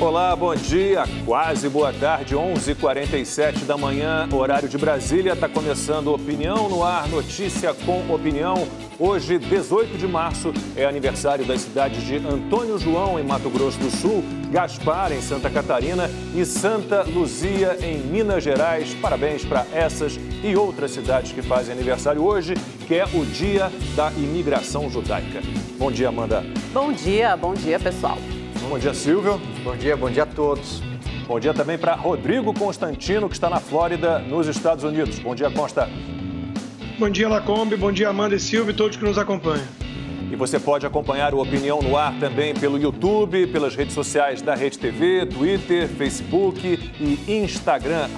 Olá, bom dia, quase boa tarde, 11h47 da manhã, horário de Brasília. Está começando Opinião no Ar, notícia com opinião. Hoje, 18 de março, é aniversário das cidades de Antônio João, em Mato Grosso do Sul, Gaspar, em Santa Catarina e Santa Luzia, em Minas Gerais. Parabéns para essas e outras cidades que fazem aniversário hoje, que é o Dia da Imigração Judaica. Bom dia, Amanda. Bom dia, pessoal. Bom dia, Silvio. Bom dia a todos. Bom dia também para Rodrigo Constantino, que está na Flórida, nos Estados Unidos. Bom dia, Consta. Bom dia, Lacombe. Bom dia, Amanda e Silvio e todos que nos acompanham. E você pode acompanhar o Opinião no Ar também pelo YouTube, pelas redes sociais da Rede TV, Twitter, Facebook e Instagram.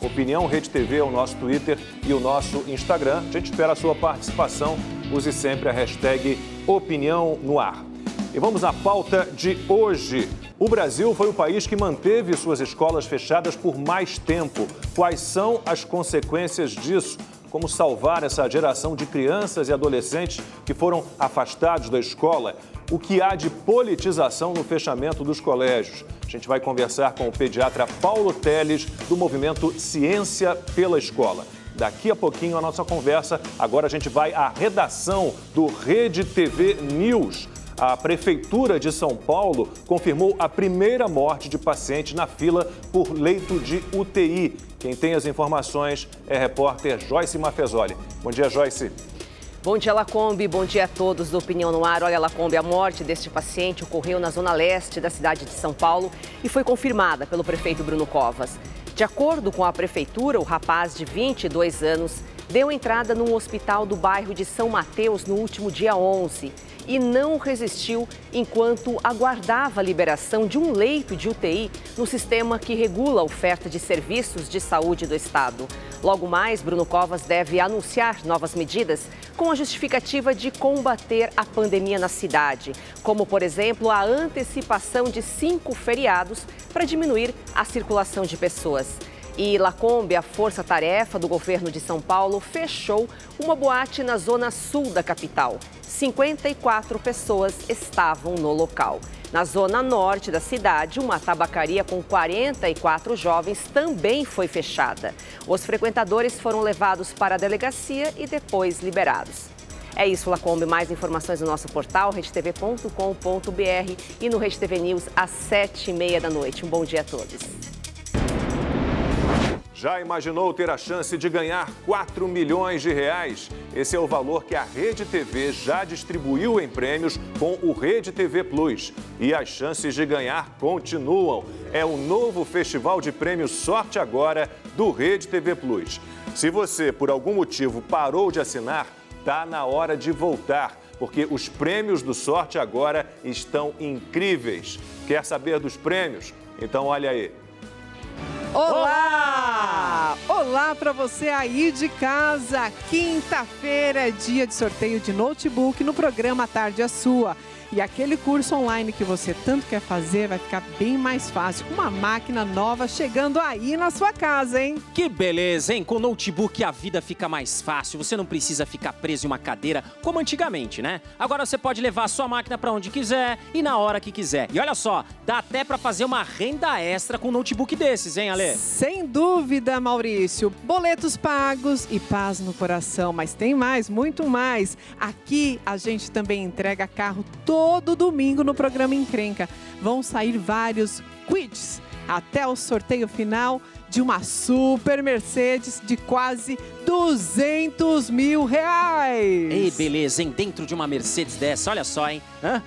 @Opinião Rede TV é o nosso Twitter e o nosso Instagram. A gente espera a sua participação. Use sempre a hashtag Opinião no Ar. E vamos à pauta de hoje. O Brasil foi o país que manteve suas escolas fechadas por mais tempo. Quais são as consequências disso? Como salvar essa geração de crianças e adolescentes que foram afastados da escola? O que há de politização no fechamento dos colégios? A gente vai conversar com o pediatra Paulo Teles, do movimento Ciência pela Escola. Daqui a pouquinho a nossa conversa. Agora a gente vai à redação do Rede TV News. A Prefeitura de São Paulo confirmou a primeira morte de paciente na fila por leito de UTI. Quem tem as informações é a repórter Joyce Mafezoli. Bom dia, Joyce. Bom dia, Lacombe. Bom dia a todos do Opinião no Ar. Olha, Lacombe, a morte deste paciente ocorreu na zona leste da cidade de São Paulo e foi confirmada pelo prefeito Bruno Covas. De acordo com a Prefeitura, o rapaz de 22 anos deu entrada num hospital do bairro de São Mateus no último dia 11 e não resistiu enquanto aguardava a liberação de um leito de UTI no sistema que regula a oferta de serviços de saúde do Estado. Logo mais, Bruno Covas deve anunciar novas medidas com a justificativa de combater a pandemia na cidade, como, por exemplo, a antecipação de 5 feriados para diminuir a circulação de pessoas. E Lacombe, a força-tarefa do governo de São Paulo, fechou uma boate na zona sul da capital. 54 pessoas estavam no local. Na zona norte da cidade, uma tabacaria com 44 jovens também foi fechada. Os frequentadores foram levados para a delegacia e depois liberados. É isso, Lacombe. Mais informações no nosso portal, redetv.com.br e no Rede TV News às 7h30 da noite. Um bom dia a todos. Já imaginou ter a chance de ganhar R$4 milhões? Esse é o valor que a Rede TV já distribuiu em prêmios com o Rede TV Plus. E as chances de ganhar continuam. É o novo Festival de Prêmios Sorte Agora do Rede TV Plus. Se você, por algum motivo, parou de assinar, tá na hora de voltar, porque os prêmios do Sorte Agora estão incríveis. Quer saber dos prêmios? Então olha aí. Olá! Olá para você aí de casa. Quinta-feira é dia de sorteio de notebook no programa Tarde é Sua. E aquele curso online que você tanto quer fazer vai ficar bem mais fácil, com uma máquina nova chegando aí na sua casa, hein? Que beleza, hein? Com o notebook a vida fica mais fácil, você não precisa ficar preso em uma cadeira como antigamente, né? Agora você pode levar a sua máquina para onde quiser e na hora que quiser. E olha só, dá até para fazer uma renda extra com um notebook desses, hein, Ale? Sem dúvida, Maurício. Boletos pagos e paz no coração, mas tem mais, muito mais. Aqui a gente também entrega carro todo domingo no programa Encrenca. Vão sair vários quiz até o sorteio final de uma super Mercedes de quase R$200 mil. Ei, beleza, hein? Dentro de uma Mercedes dessa, olha só, hein?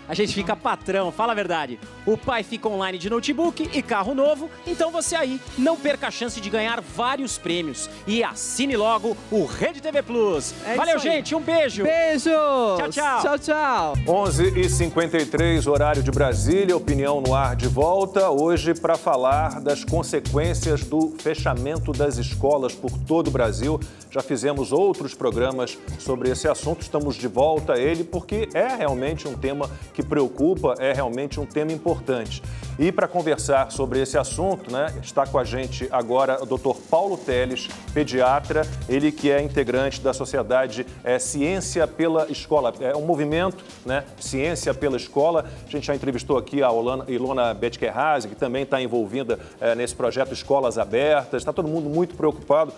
A gente fica patrão, fala a verdade. O pai fica online de notebook e carro novo, então você aí não perca a chance de ganhar vários prêmios. E assine logo o Rede TV Plus. Valeu, gente, um beijo. Beijo. Tchau, tchau. Tchau, tchau. 11h53, horário de Brasília, Opinião no Ar de volta. Hoje para falar das consequências do fechamento das escolas por todo o Brasil. Já fizemos outros programas sobre esse assunto, estamos de volta a ele porque é realmente um tema que preocupa, é realmente um tema importante. E para conversar sobre esse assunto, né, está com a gente agora o Dr. Paulo Teles, pediatra, ele que é integrante da Sociedade Ciência pela Escola. É um movimento, né, Ciência pela Escola. A gente já entrevistou aqui a Ilona Betkerhazy, que também está envolvida nesse projeto Escolas Abertas. Está todo mundo muito preocupado.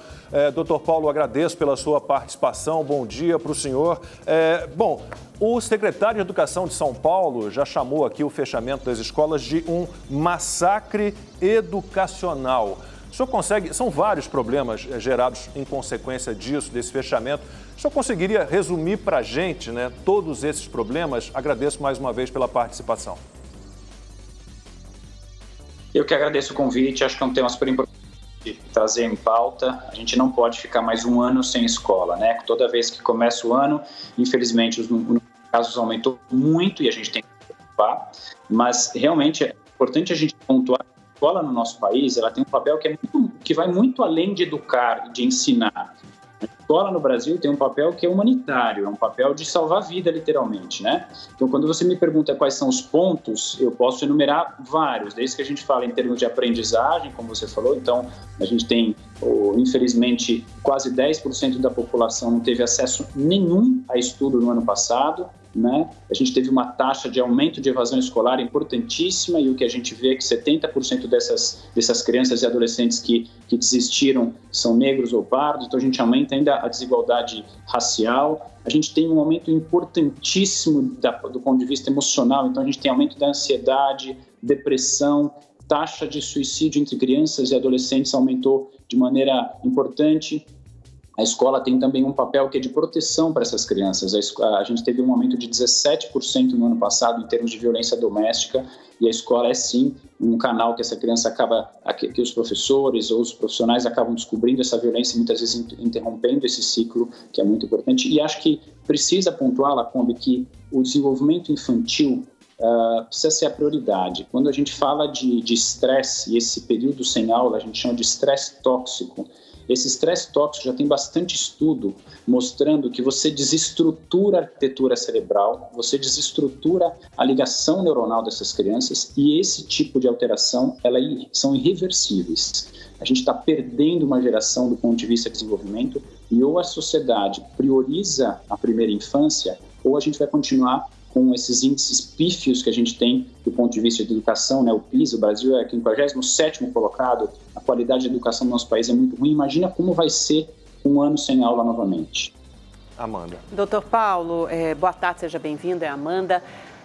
Dr. Paulo, agradeço pela sua participação. Bom dia para o senhor. Bom, o secretário de Educação de São Paulo já chamou aqui o fechamento das escolas de um massacre educacional. O senhor consegue, são vários problemas gerados em consequência disso, desse fechamento. O senhor conseguiria resumir para a gente, né, todos esses problemas? Agradeço mais uma vez pela participação. Eu que agradeço o convite, acho que é um tema super importante de trazer em pauta. A gente não pode ficar mais um ano sem escola, né? Toda vez que começa o ano, infelizmente, os casos aumentou muito e a gente tem que se preocupar, mas realmente é importante a gente pontuar que a escola no nosso país, ela tem um papel que vai muito além de educar e de ensinar. A escola no Brasil tem um papel que é humanitário, é um papel de salvar a vida, literalmente, né? Então, quando você me pergunta quais são os pontos, eu posso enumerar vários, desde que a gente fala em termos de aprendizagem, como você falou. Então, a gente tem, infelizmente, quase 10% da população não teve acesso nenhum a estudo no ano passado, né? A gente teve uma taxa de aumento de evasão escolar importantíssima e o que a gente vê é que 70% dessas crianças e adolescentes que desistiram são negros ou pardos, então a gente aumenta ainda a desigualdade racial. A gente tem um aumento importantíssimo do ponto de vista emocional, então a gente tem aumento da ansiedade, depressão, taxa de suicídio entre crianças e adolescentes aumentou de maneira importante. A escola tem também um papel que é de proteção para essas crianças. A gente teve um aumento de 17% no ano passado em termos de violência doméstica e a escola é sim um canal que essa criança que os professores ou os profissionais acabam descobrindo essa violência e muitas vezes interrompendo esse ciclo, que é muito importante. E acho que precisa pontuar, Lacombe, que o desenvolvimento infantil precisa ser a prioridade. Quando a gente fala de estresse, e esse período sem aula a gente chama de estresse tóxico, esse estresse tóxico já tem bastante estudo mostrando que você desestrutura a arquitetura cerebral, você desestrutura a ligação neuronal dessas crianças e esse tipo de alteração, são irreversíveis. A gente está perdendo uma geração do ponto de vista de desenvolvimento e ou a sociedade prioriza a primeira infância ou a gente vai continuar com esses índices pífios que a gente tem do ponto de vista de educação, né? O PISA, o Brasil é 57º colocado, a qualidade de educação no nosso país é muito ruim. Imagina como vai ser um ano sem aula novamente. Amanda. Doutor Paulo, boa tarde, seja bem-vindo, é a Amanda.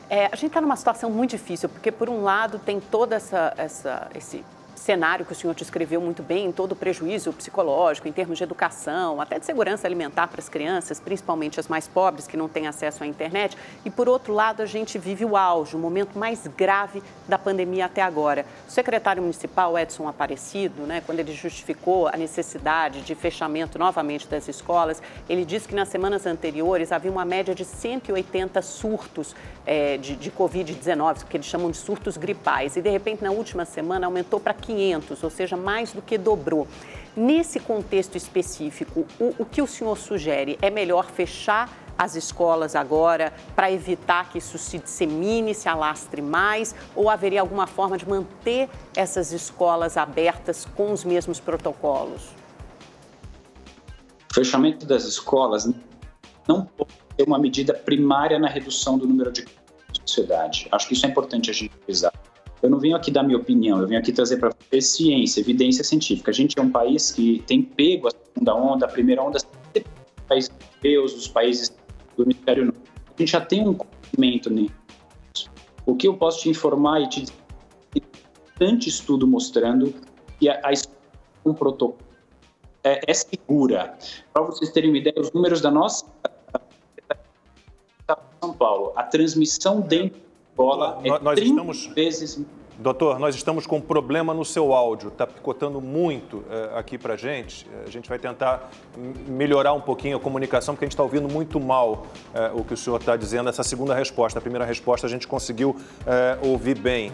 A gente está numa situação muito difícil, porque por um lado tem todo esse cenário que o senhor descreveu muito bem, todo o prejuízo psicológico em termos de educação, até de segurança alimentar para as crianças, principalmente as mais pobres que não têm acesso à internet. E, por outro lado, a gente vive o auge, o momento mais grave da pandemia até agora. O secretário municipal, Edson Aparecido, né, quando ele justificou a necessidade de fechamento novamente das escolas, ele disse que nas semanas anteriores havia uma média de 180 surtos de Covid-19, que eles chamam de surtos gripais. E, de repente, na última semana, aumentou para 500, ou seja, mais do que dobrou. Nesse contexto específico, o que o senhor sugere? É melhor fechar as escolas agora para evitar que isso se dissemine, se alastre mais? Ou haveria alguma forma de manter essas escolas abertas com os mesmos protocolos? O fechamento das escolas não pode ser uma medida primária na redução do número de sociedade. Acho que isso é importante a gente frisar. Eu não venho aqui dar minha opinião, eu venho aqui trazer para você ciência, evidência científica. A gente é um país que tem pego a segunda onda, a primeira onda, os países europeus, os países do hemisfério norte. A gente já tem um conhecimento nisso. O que eu posso te informar e te dizer, tem bastante estudo mostrando que a escola com protocolo é segura. Para vocês terem uma ideia, os números da nossa São Paulo, a transmissão dentro escola é 30 vezes... Doutor, nós estamos com um problema no seu áudio, está picotando muito aqui para a gente vai tentar melhorar um pouquinho a comunicação, porque a gente está ouvindo muito mal o que o senhor está dizendo, essa segunda resposta. A primeira resposta a gente conseguiu ouvir bem,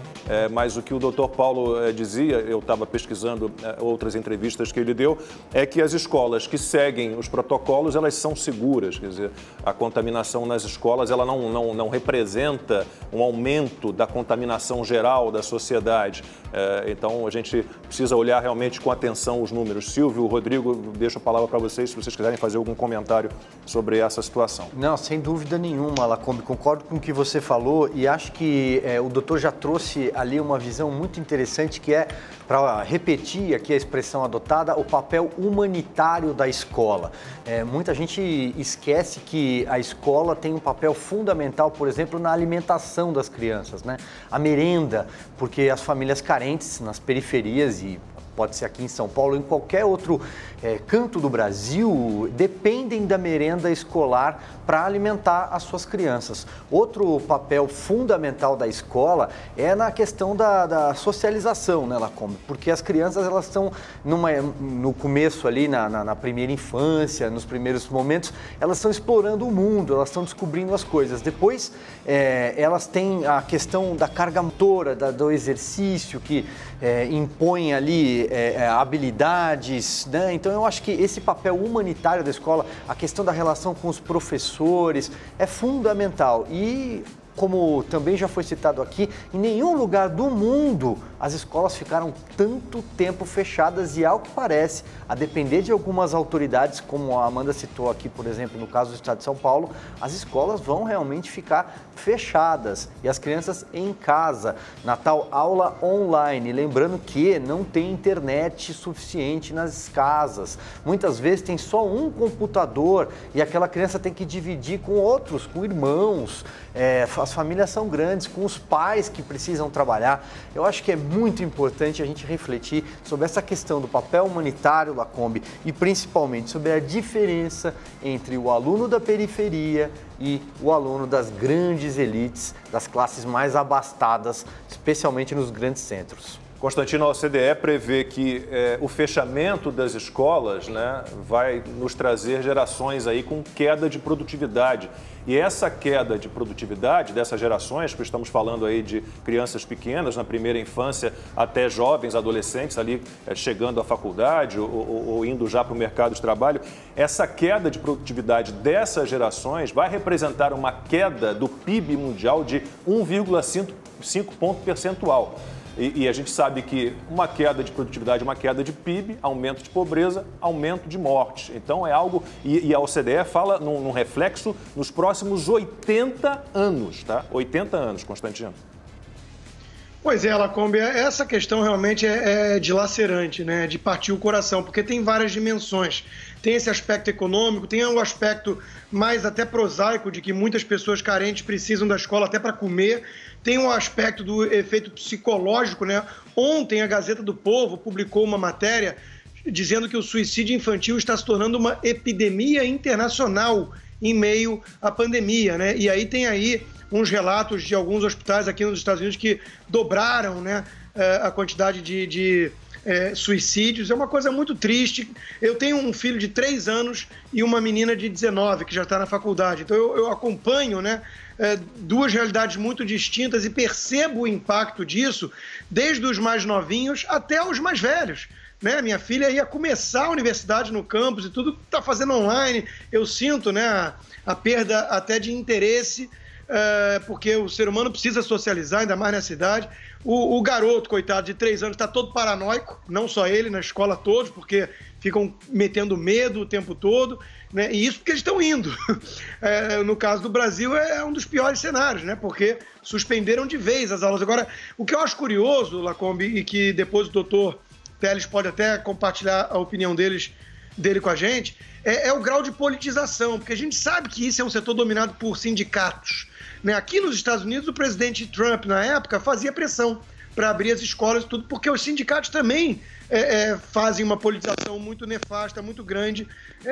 mas o que o doutor Paulo dizia, eu estava pesquisando outras entrevistas que ele deu, é que as escolas que seguem os protocolos, elas são seguras, quer dizer, a contaminação nas escolas, ela não representa um aumento da contaminação geral da sociedade, sociedade. Então, a gente precisa olhar realmente com atenção os números. Silvio, Rodrigo, deixo a palavra para vocês, se vocês quiserem fazer algum comentário sobre essa situação. Não, sem dúvida nenhuma, Lacombe, concordo com o que você falou e acho que o doutor já trouxe ali uma visão muito interessante que é, para repetir aqui a expressão adotada, o papel humanitário da escola. Muita gente esquece que a escola tem um papel fundamental, por exemplo, na alimentação das crianças, né? A merenda, porque as famílias carentes nas periferias e pode ser aqui em São Paulo, em qualquer outro canto do Brasil, dependem da merenda escolar para alimentar as suas crianças. Outro papel fundamental da escola é na questão da socialização, né, Lacombe? Porque as crianças, elas estão no começo ali, na primeira infância, nos primeiros momentos, elas estão explorando o mundo, elas estão descobrindo as coisas. Depois, elas têm a questão da carga motora, do exercício, que impõe ali habilidades, né? Então eu acho que esse papel humanitário da escola, a questão da relação com os professores é fundamental e, como também já foi citado aqui, em nenhum lugar do mundo as escolas ficaram tanto tempo fechadas e, ao que parece, a depender de algumas autoridades, como a Amanda citou aqui, por exemplo, no caso do estado de São Paulo, as escolas vão realmente ficar fechadas e as crianças em casa, na tal aula online. Lembrando que não tem internet suficiente nas casas. Muitas vezes tem só um computador e aquela criança tem que dividir com outros, com irmãos. As famílias são grandes, com os pais que precisam trabalhar. Eu acho que é muito importante a gente refletir sobre essa questão do papel humanitário, Lacombe, e principalmente sobre a diferença entre o aluno da periferia e o aluno das grandes elites, das classes mais abastadas, especialmente nos grandes centros. Constantino, a OCDE prevê que o fechamento das escolas, né, vai nos trazer gerações aí com queda de produtividade. E essa queda de produtividade dessas gerações, que estamos falando aí de crianças pequenas, na primeira infância, até jovens, adolescentes ali chegando à faculdade ou indo já para o mercado de trabalho, essa queda de produtividade dessas gerações vai representar uma queda do PIB mundial de 1,5 ponto percentual. E a gente sabe que uma queda de produtividade, uma queda de PIB, aumento de pobreza, aumento de mortes. Então é algo... E a OCDE fala num reflexo nos próximos 80 anos, tá? 80 anos, Constantino. Pois é, Lacombe, essa questão realmente é dilacerante, né? De partir o coração, porque tem várias dimensões. Tem esse aspecto econômico, tem o aspecto mais até prosaico de que muitas pessoas carentes precisam da escola até para comer. Tem um aspecto do efeito psicológico, né? Ontem a Gazeta do Povo publicou uma matéria dizendo que o suicídio infantil está se tornando uma epidemia internacional em meio à pandemia, né? E aí tem aí uns relatos de alguns hospitais aqui nos Estados Unidos que dobraram, né, a quantidade de suicídios. É uma coisa muito triste. Eu tenho um filho de 3 anos e uma menina de 19 que já está na faculdade. Então eu acompanho, né, duas realidades muito distintas e percebo o impacto disso desde os mais novinhos até os mais velhos. Né? Minha filha ia começar a universidade no campus e tudo está fazendo online. Eu sinto, né, a perda até de interesse, porque o ser humano precisa socializar, ainda mais nessa idade. O garoto, coitado, de 3 anos, está todo paranoico, não só ele, na escola todos, porque ficam metendo medo o tempo todo, né? E isso porque eles estão indo. No caso do Brasil, é um dos piores cenários, né? Porque suspenderam de vez as aulas. Agora, o que eu acho curioso, Lacombe, e que depois o doutor Teles pode até compartilhar a opinião dele com a gente, é o grau de politização, porque a gente sabe que isso é um setor dominado por sindicatos. Né? Aqui nos Estados Unidos, o presidente Trump, na época, fazia pressão para abrir as escolas e tudo, porque os sindicatos também fazem uma politização muito nefasta, muito grande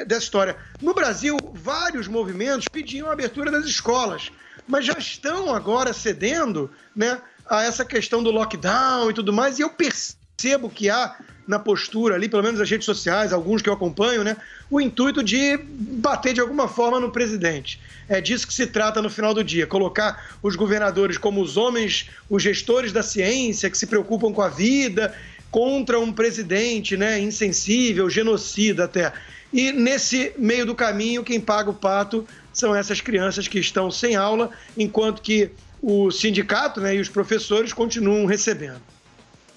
dessa história. No Brasil, vários movimentos pediam a abertura das escolas, mas já estão agora cedendo, né, a essa questão do lockdown e tudo mais, e eu percebo que há na postura ali, pelo menos nas redes sociais, alguns que eu acompanho, né, o intuito de bater de alguma forma no presidente. É disso que se trata no final do dia, colocar os governadores como os homens, os gestores da ciência, que se preocupam com a vida, contra um presidente, né, insensível, genocida até. E nesse meio do caminho, quem paga o pato são essas crianças que estão sem aula, enquanto que o sindicato, né, e os professores continuam recebendo.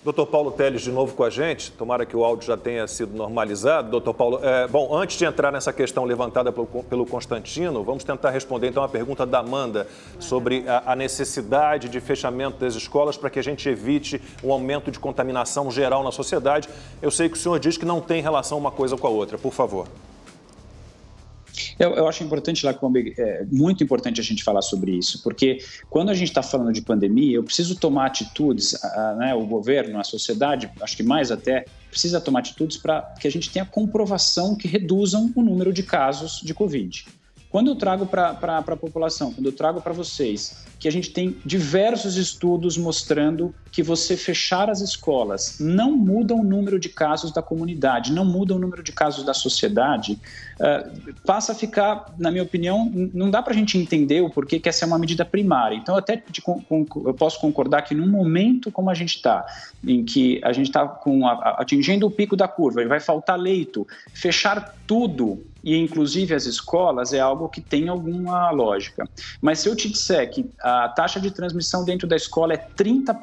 Doutor Paulo Teles de novo com a gente, tomara que o áudio já tenha sido normalizado. Doutor Paulo, bom, antes de entrar nessa questão levantada pelo Constantino, vamos tentar responder então a pergunta da Amanda sobre a necessidade de fechamento das escolas para que a gente evite um aumento de contaminação geral na sociedade. Eu sei que o senhor diz que não tem relação uma coisa com a outra, por favor. Eu acho importante, Lacombe, muito importante a gente falar sobre isso, porque quando a gente está falando de pandemia, eu preciso tomar atitudes, né, o governo, a sociedade, acho que mais até, precisa tomar atitudes para que a gente tenha comprovação que reduzam o número de casos de Covid. Quando eu trago para a população, quando eu trago para vocês, que a gente tem diversos estudos mostrando que você fechar as escolas não muda o número de casos da comunidade, não muda o número de casos da sociedade, passa a ficar, na minha opinião, não dá para a gente entender o porquê que essa é uma medida primária. Então, eu posso concordar que num momento como a gente está, em que a gente está atingindo o pico da curva e vai faltar leito, fechar tudo, e inclusive as escolas, é algo que tem alguma lógica. Mas se eu te disser que a taxa de transmissão dentro da escola é 30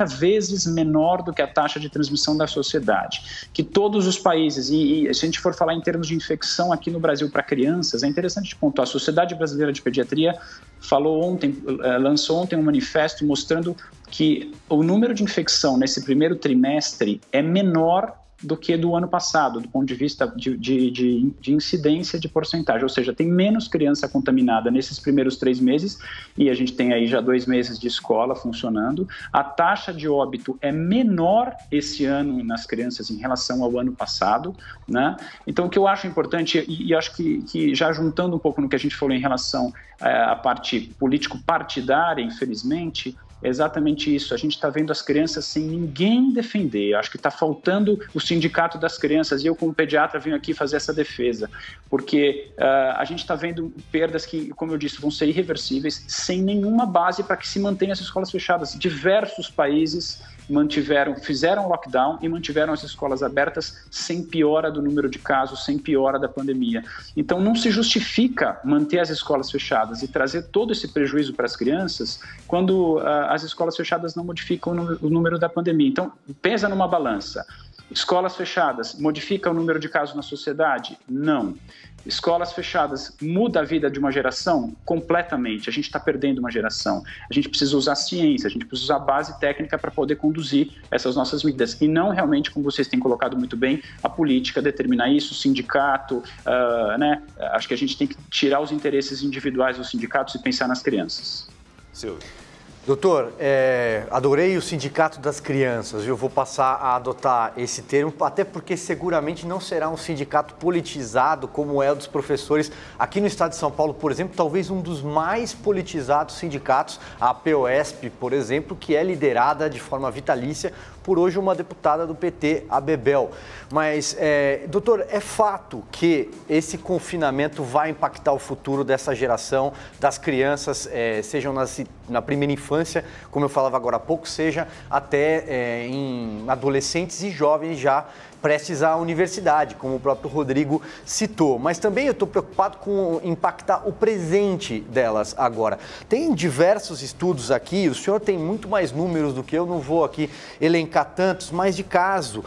vezes menor do que a taxa de transmissão da sociedade, que todos os países, e se a gente for falar em termos de infecção aqui no Brasil para crianças, é interessante pontuar, a Sociedade Brasileira de Pediatria lançou ontem um manifesto mostrando que o número de infecção nesse primeiro trimestre é menor do que do ano passado, do ponto de vista de incidência de porcentagem, ou seja, tem menos criança contaminada nesses primeiros 3 meses, e a gente tem aí já 2 meses de escola funcionando. A taxa de óbito é menor esse ano nas crianças em relação ao ano passado, né? Então, o que eu acho importante, e acho que já juntando um pouco no que a gente falou em relação à parte político-partidária, infelizmente, é exatamente isso. A gente está vendo as crianças sem ninguém defender. Eu acho que está faltando o sindicato das crianças, e eu, como pediatra, venho aqui fazer essa defesa, porque a gente está vendo perdas que, como eu disse, vão ser irreversíveis, sem nenhuma base para que se mantenham as escolas fechadas. Diversos países fizeram lockdown e mantiveram as escolas abertas sem piora do número de casos, sem piora da pandemia. Então, não se justifica manter as escolas fechadas e trazer todo esse prejuízo para as crianças quando as escolas fechadas não modificam o número da pandemia. Então, pesa numa balança. Escolas fechadas modifica o número de casos na sociedade? Não. Escolas fechadas muda a vida de uma geração? Completamente. A gente está perdendo uma geração. A gente precisa usar ciência, a gente precisa usar base técnica para poder conduzir essas nossas medidas. E não realmente, como vocês têm colocado muito bem, a política determinar isso, o sindicato, né? Acho que a gente tem que tirar os interesses individuais dos sindicatos e pensar nas crianças. Silvio. Doutor, adorei o Sindicato das Crianças, eu vou passar a adotar esse termo, até porque seguramente não será um sindicato politizado como é o dos professores. Aqui no estado de São Paulo, por exemplo, talvez um dos mais politizados sindicatos, a APOESP, por exemplo, que é liderada de forma vitalícia por hoje uma deputada do PT, a Bebel. Mas, doutor, é fato que esse confinamento vai impactar o futuro dessa geração, das crianças, sejam na primeira infância, como eu falava agora há pouco, seja até em adolescentes e jovens já prestes à universidade, como o próprio Rodrigo citou. Mas também eu estou preocupado com impactar o presente delas agora. Tem diversos estudos aqui, o senhor tem muito mais números do que eu, não vou aqui elencar tantos, mas de caso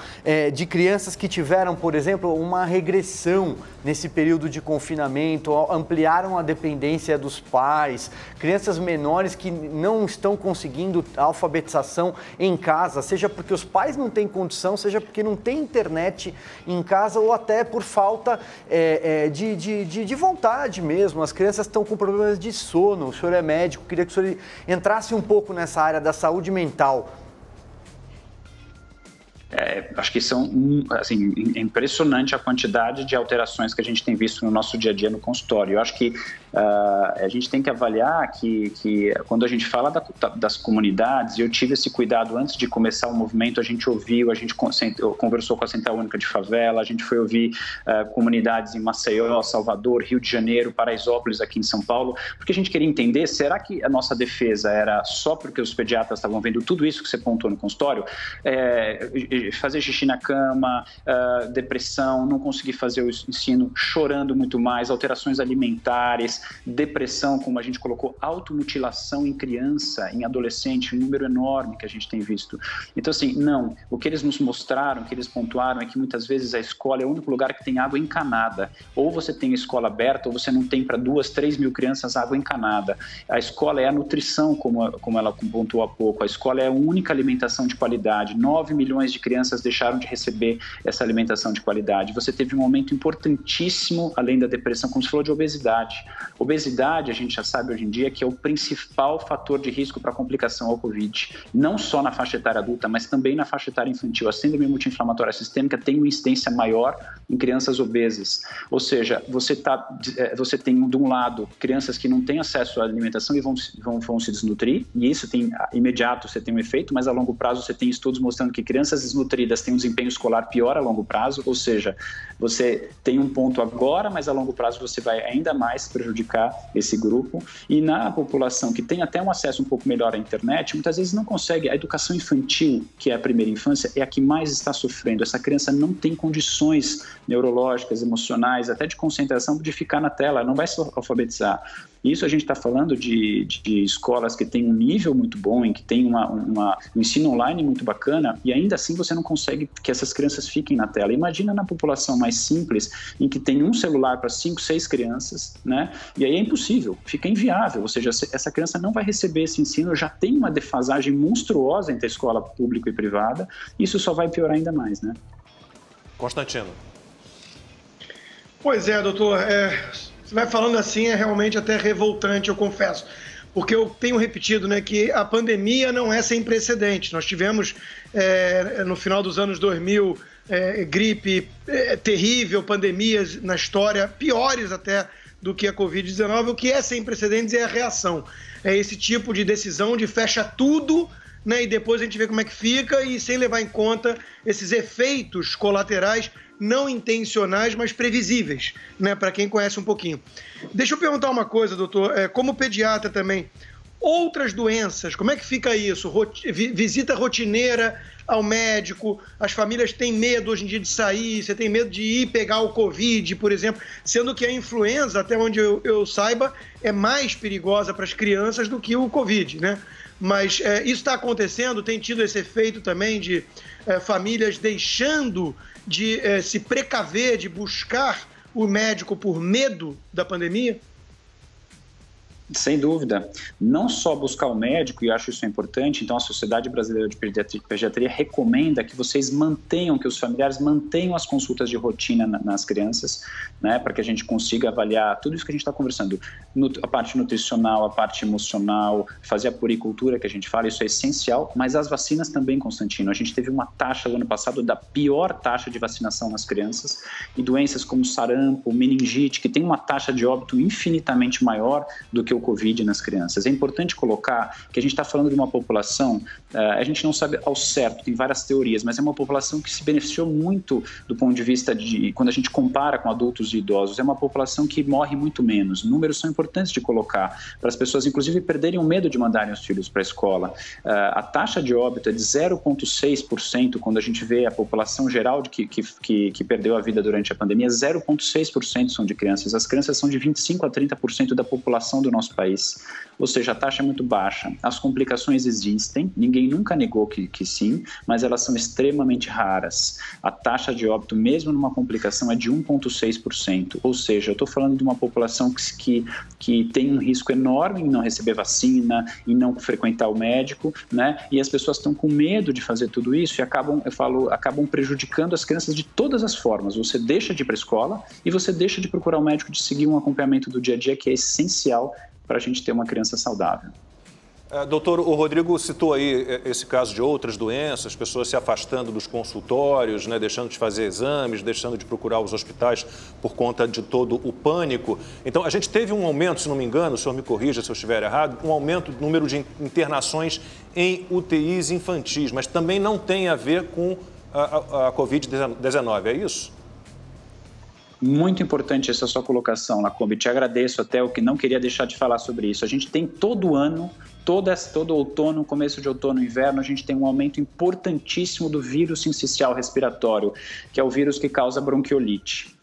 de crianças que tiveram, por exemplo, uma regressão nesse período de confinamento, ampliaram a dependência dos pais, crianças menores que não estão conseguindo a alfabetização em casa, seja porque os pais não têm condição, seja porque não tem internet em casa ou até por falta de vontade mesmo. As crianças estão com problemas de sono. O senhor é médico, queria que o senhor entrasse um pouco nessa área da saúde mental. Acho que são, assim, é impressionante a quantidade de alterações que a gente tem visto no nosso dia a dia no consultório. Eu acho que a gente tem que avaliar que quando a gente fala das comunidades, e eu tive esse cuidado antes de começar o movimento, a gente ouviu, a gente conversou com a Central Única de Favela, a gente foi ouvir comunidades em Maceió, Salvador, Rio de Janeiro, Paraisópolis, aqui em São Paulo, porque a gente queria entender, será que a nossa defesa era só porque os pediatras estavam vendo tudo isso que você pontuou no consultório? fazer xixi na cama, depressão, não conseguir fazer o ensino, chorando muito mais, alterações alimentares, depressão, como a gente colocou, automutilação em criança, em adolescente, um número enorme que a gente tem visto. Então, assim, não, o que eles nos mostraram, o que eles pontuaram é que muitas vezes a escola é o único lugar que tem água encanada. Ou você tem a escola aberta, ou você não tem para 2, 3 mil crianças água encanada. A escola é a nutrição, como ela pontuou há pouco, a escola é a única alimentação de qualidade. 9 milhões de crianças deixaram de receber essa alimentação de qualidade. Você teve um aumento importantíssimo, além da depressão, como você falou, de obesidade. Obesidade, a gente já sabe hoje em dia que é o principal fator de risco para complicação ao Covid, não só na faixa etária adulta, mas também na faixa etária infantil. A síndrome multi-inflamatória sistêmica tem uma incidência maior em crianças obesas. Ou seja, você tem, de um lado, crianças que não têm acesso à alimentação e vão se desnutrir, e isso tem imediato, você tem um efeito, mas a longo prazo você tem estudos mostrando que crianças desnutridas têm um desempenho escolar pior a longo prazo, ou seja, você tem um ponto agora, mas a longo prazo você vai ainda mais prejudicar esse grupo. E na população que tem até um acesso um pouco melhor à internet, muitas vezes não consegue. A educação infantil, que é a primeira infância, é a que mais está sofrendo. Essa criança não tem condições neurológicas, emocionais, até de concentração de ficar na tela, não vai se alfabetizar. Isso a gente está falando de escolas que têm um nível muito bom, em que tem um ensino online muito bacana, e ainda assim você não consegue que essas crianças fiquem na tela. Imagina na população mais simples, em que tem um celular para 5, 6 crianças, né? E aí é impossível, fica inviável, ou seja, essa criança não vai receber esse ensino, já tem uma defasagem monstruosa entre a escola pública e privada, e isso só vai piorar ainda mais, né? Constantino. Pois é, doutor, você vai falando assim, é realmente até revoltante, eu confesso. Porque eu tenho repetido, né, que a pandemia não é sem precedentes. Nós tivemos, no final dos anos 2000, gripe terrível, pandemias na história, piores até do que a Covid-19. O que é sem precedentes é a reação. É esse tipo de decisão de fecha tudo, né, e depois a gente vê como é que fica, e sem levar em conta esses efeitos colaterais não intencionais, mas previsíveis, né, para quem conhece um pouquinho. Deixa eu perguntar uma coisa, doutor, como pediatra também, outras doenças, como é que fica isso? Visita rotineira ao médico, as famílias têm medo hoje em dia de sair, você tem medo de ir pegar o Covid, por exemplo, sendo que a influenza, até onde eu saiba, é mais perigosa para as crianças do que o Covid, né? Mas isso está acontecendo, tem tido esse efeito também de famílias deixando de se precaver, de buscar o médico por medo da pandemia? Sem dúvida. Não só buscar o médico, e eu acho isso importante, então a Sociedade Brasileira de Pediatria recomenda que vocês mantenham, que os familiares mantenham as consultas de rotina nas crianças, né, para que a gente consiga avaliar tudo isso que a gente está conversando, a parte nutricional, a parte emocional, fazer a puericultura que a gente fala, isso é essencial, mas as vacinas também, Constantino. A gente teve uma taxa no ano passado da pior taxa de vacinação nas crianças, e doenças como sarampo, meningite, que tem uma taxa de óbito infinitamente maior do que o Covid nas crianças. É importante colocar que a gente está falando de uma população, a gente não sabe ao certo, tem várias teorias, mas é uma população que se beneficiou muito do ponto de vista de, quando a gente compara com adultos e idosos, é uma população que morre muito menos. Números são importantes de colocar, para as pessoas, inclusive, perderem o medo de mandarem os filhos para a escola. A taxa de óbito é de 0,6%, quando a gente vê a população geral que perdeu a vida durante a pandemia, 0,6% são de crianças. As crianças são de 25% a 30% da população do nosso país, ou seja, a taxa é muito baixa. As complicações existem, ninguém nunca negou que sim, mas elas são extremamente raras. A taxa de óbito, mesmo numa complicação, é de 1,6%, ou seja, eu estou falando de uma população que tem um risco enorme em não receber vacina, em não frequentar o médico, né? E as pessoas estão com medo de fazer tudo isso e acabam prejudicando as crianças de todas as formas. Você deixa de ir para a escola e você deixa de procurar o médico, de seguir um acompanhamento do dia a dia, que é essencial para a gente ter uma criança saudável. Doutor, o Rodrigo citou aí esse caso de outras doenças, pessoas se afastando dos consultórios, né, deixando de fazer exames, deixando de procurar os hospitais por conta de todo o pânico. Então, a gente teve um aumento, se não me engano, o senhor me corrija se eu estiver errado, um aumento do número de internações em UTIs infantis, mas também não tem a ver com a Covid-19, é isso? Muito importante essa sua colocação, Lacombe. Te agradeço até o que não queria deixar de falar sobre isso. A gente tem todo ano, todo outono, começo de outono, inverno, a gente tem um aumento importantíssimo do vírus sincicial respiratório, que é o vírus que causa bronquiolite.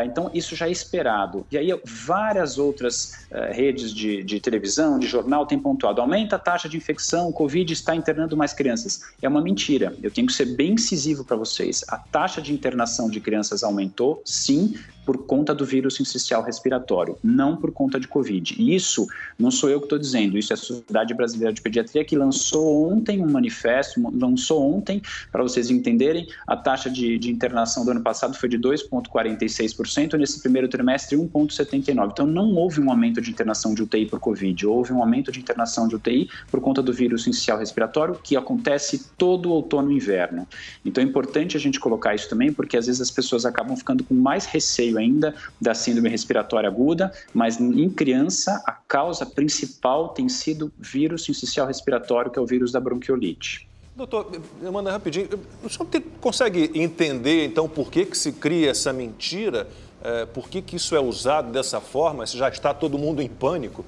Então, isso já é esperado. E aí, várias outras redes de televisão, de jornal, têm pontuado. Aumenta a taxa de infecção, o Covid está internando mais crianças. É uma mentira. Eu tenho que ser bem incisivo para vocês. A taxa de internação de crianças aumentou, sim, por conta do vírus sincicial respiratório, não por conta de Covid. E isso não sou eu que estou dizendo, isso é a Sociedade Brasileira de Pediatria que lançou ontem um manifesto, para vocês entenderem, a taxa de internação do ano passado foi de 2,46%, nesse primeiro trimestre 1,79%. Então não houve um aumento de internação de UTI por Covid, houve um aumento de internação de UTI por conta do vírus sincicial respiratório, que acontece todo outono e inverno. Então é importante a gente colocar isso também, porque às vezes as pessoas acabam ficando com mais receio ainda da síndrome respiratória aguda, mas em criança a causa principal tem sido vírus sincicial respiratório, que é o vírus da bronquiolite. Doutor, Amanda, rapidinho, o senhor consegue entender então por que se cria essa mentira? Por que isso é usado dessa forma? Se já está todo mundo em pânico?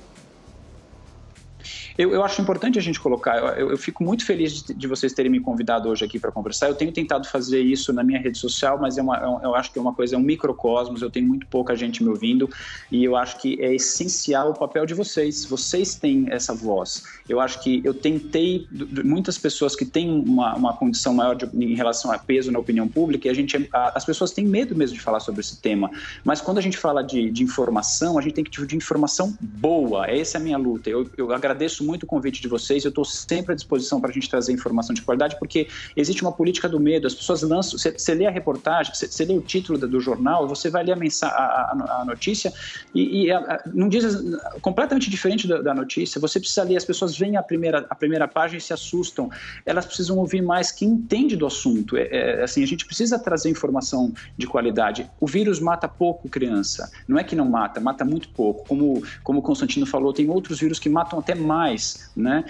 Eu acho importante a gente colocar, eu fico muito feliz de vocês terem me convidado hoje aqui para conversar. Eu tenho tentado fazer isso na minha rede social, mas eu acho que é uma coisa, é um microcosmos, eu tenho muito pouca gente me ouvindo e eu acho que é essencial o papel de vocês. Vocês têm essa voz. Eu acho que eu tentei, muitas pessoas que têm uma condição maior em relação a peso na opinião pública, e as pessoas têm medo mesmo de falar sobre esse tema, mas quando a gente fala de informação, a gente tem que dividir informação boa. Essa é a minha luta. Eu agradeço muito o convite de vocês, eu estou sempre à disposição para a gente trazer informação de qualidade, porque existe uma política do medo, as pessoas lançam, você lê a reportagem, você lê o título do jornal, você vai ler a notícia e não diz completamente diferente da notícia, você precisa ler, as pessoas veem a primeira página e se assustam, elas precisam ouvir mais quem entende do assunto, assim, a gente precisa trazer informação de qualidade. O vírus mata pouco criança, não é que não mata, mata muito pouco, como o Constantino falou, tem outros vírus que matam até mais, né?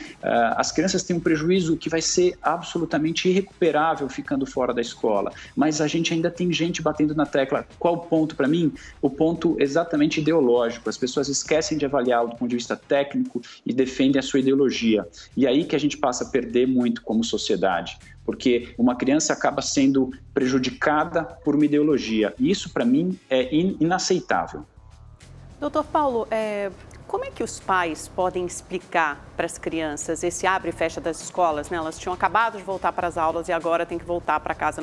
As crianças têm um prejuízo que vai ser absolutamente irrecuperável ficando fora da escola, mas a gente ainda tem gente batendo na tecla. Qual o ponto para mim? O ponto exatamente ideológico. As pessoas esquecem de avaliar do ponto de vista técnico e defendem a sua ideologia. E aí que a gente passa a perder muito como sociedade, porque uma criança acaba sendo prejudicada por uma ideologia. E isso, para mim, é inaceitável. Doutor Paulo, como é que os pais podem explicar para as crianças esse abre e fecha das escolas, né? Elas tinham acabado de voltar para as aulas e agora tem que voltar para casa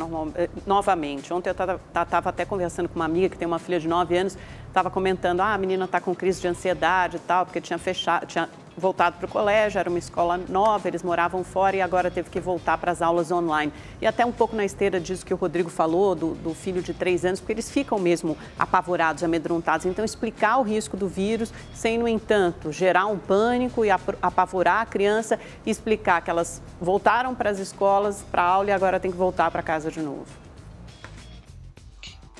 novamente. Ontem eu estava até conversando com uma amiga que tem uma filha de 9 anos, estava comentando, a menina está com crise de ansiedade e tal, porque tinha voltado para o colégio, era uma escola nova, eles moravam fora e agora teve que voltar para as aulas online. E até um pouco na esteira disso que o Rodrigo falou, do filho de 3 anos, porque eles ficam mesmo apavorados, amedrontados. Então, explicar o risco do vírus sem, no entanto, gerar um pânico e apavorar a criança e explicar que elas voltaram para as escolas, para a aula e agora tem que voltar para casa de novo.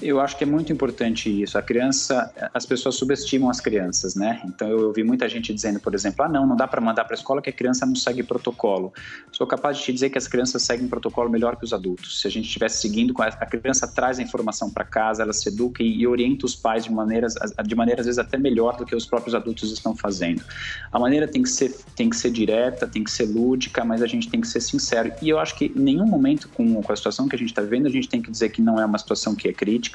Eu acho que é muito importante isso. A criança, as pessoas subestimam as crianças, né? Então eu ouvi muita gente dizendo, por exemplo, não dá para mandar para a escola que a criança não segue protocolo. Sou capaz de te dizer que as crianças seguem protocolo melhor que os adultos. Se a gente estivesse seguindo, a criança traz a informação para casa, ela se educa e orienta os pais de maneira às vezes até melhor do que os próprios adultos estão fazendo. A maneira tem que ser direta, tem que ser lúdica, mas a gente tem que ser sincero. E eu acho que em nenhum momento com a situação que a gente está vivendo, a gente tem que dizer que não é uma situação que é crítica,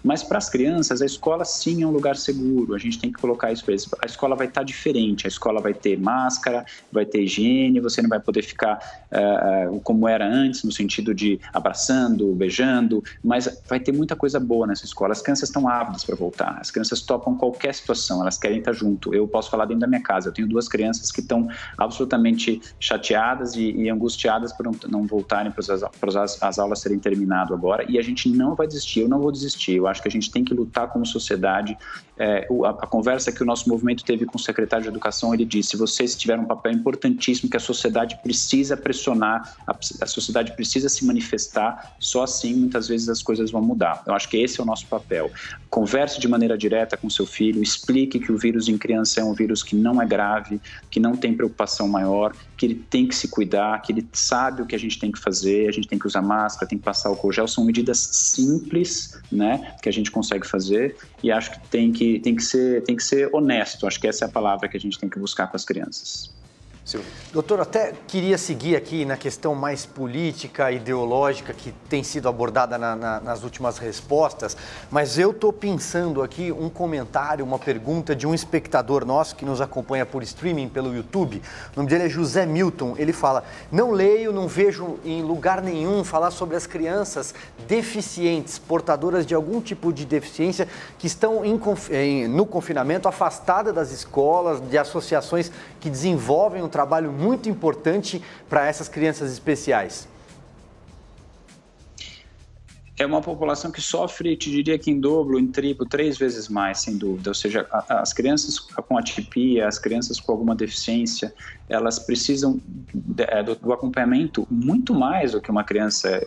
mas para as crianças, a escola sim é um lugar seguro, a gente tem que colocar isso para eles. A escola vai estar diferente, a escola vai ter máscara, vai ter higiene, você não vai poder ficar como era antes, no sentido de abraçando, beijando, mas vai ter muita coisa boa nessa escola. As crianças estão ávidas para voltar, as crianças topam qualquer situação, elas querem estar junto. Eu posso falar dentro da minha casa, eu tenho 2 crianças que estão absolutamente chateadas e angustiadas por não voltarem para as aulas serem terminado agora, e a gente não vai desistir, eu não vou desistir. Eu acho que a gente tem que lutar como sociedade a conversa que o nosso movimento teve com o secretário de Educação, ele disse: vocês tiveram um papel importantíssimo que a sociedade precisa pressionar, a sociedade precisa se manifestar, só assim muitas vezes as coisas vão mudar. Eu acho que esse é o nosso papel. Converse de maneira direta com seu filho, explique que o vírus em criança é um vírus que não é grave, que não tem preocupação maior, que ele tem que se cuidar, que ele sabe o que a gente tem que fazer, a gente tem que usar máscara, tem que passar álcool gel, são medidas simples, né, que a gente consegue fazer, e acho que tem que ser honesto, acho que essa é a palavra que a gente tem que buscar com as crianças. Doutor, até queria seguir aqui na questão mais política, ideológica, que tem sido abordada nas últimas respostas, mas eu estou pensando aqui um comentário, uma pergunta de um espectador nosso que nos acompanha por streaming pelo YouTube. O nome dele é José Milton. Ele fala: não leio, não vejo em lugar nenhum falar sobre as crianças deficientes, portadoras de algum tipo de deficiência, que estão no confinamento, afastadas das escolas, de associações que desenvolvem um trabalho muito importante para essas crianças especiais. É uma população que sofre, te diria que em dobro, em triplo, 3 vezes mais, sem dúvida. Ou seja, as crianças com atipia, as crianças com alguma deficiência, elas precisam do acompanhamento muito mais do que uma criança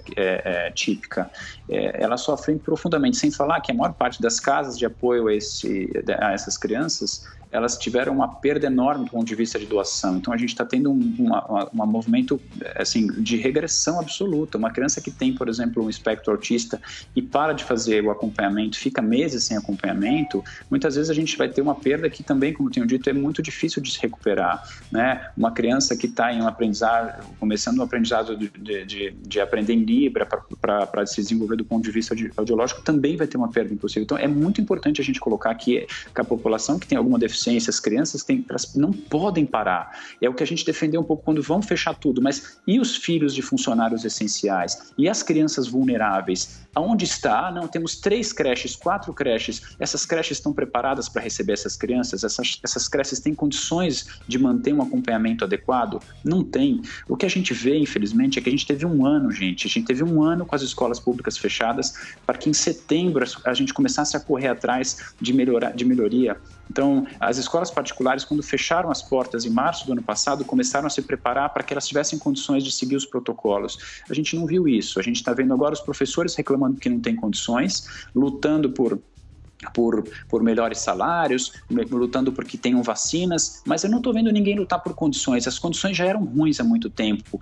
típica. Elas sofrem profundamente, sem falar que a maior parte das casas de apoio a essas crianças, elas tiveram uma perda enorme do ponto de vista de doação. Então, a gente está tendo um movimento assim, de regressão absoluta. Uma criança que tem, por exemplo, um espectro autista e para de fazer o acompanhamento, fica meses sem acompanhamento, muitas vezes a gente vai ter uma perda que também, como eu tenho dito, é muito difícil de se recuperar, né? Uma criança que está em um aprendizado, começando um aprendizado de aprender em Libra para se desenvolver do ponto de vista audiológico, também vai ter uma perda impossível. Então, é muito importante a gente colocar aqui que a população que tem alguma deficiência, as crianças elas não podem parar. É o que a gente defendeu um pouco quando vão fechar tudo, mas e os filhos de funcionários essenciais? E as crianças vulneráveis? Aonde está? Não, temos 3 creches, 4 creches. Essas creches estão preparadas para receber essas crianças? Essas creches têm condições de manter um acompanhamento adequado? Não tem. O que a gente vê, infelizmente, é que a gente teve um ano, gente. A gente teve um ano com as escolas públicas fechadas para que em setembro a gente começasse a correr atrás de melhoria. Então, as escolas particulares, quando fecharam as portas em março do ano passado, começaram a se preparar para que elas tivessem condições de seguir os protocolos. A gente não viu isso. A gente está vendo agora os professores reclamando que não têm condições, lutando por melhores salários, lutando porque tenham vacinas, mas eu não estou vendo ninguém lutar por condições. As condições já eram ruins há muito tempo.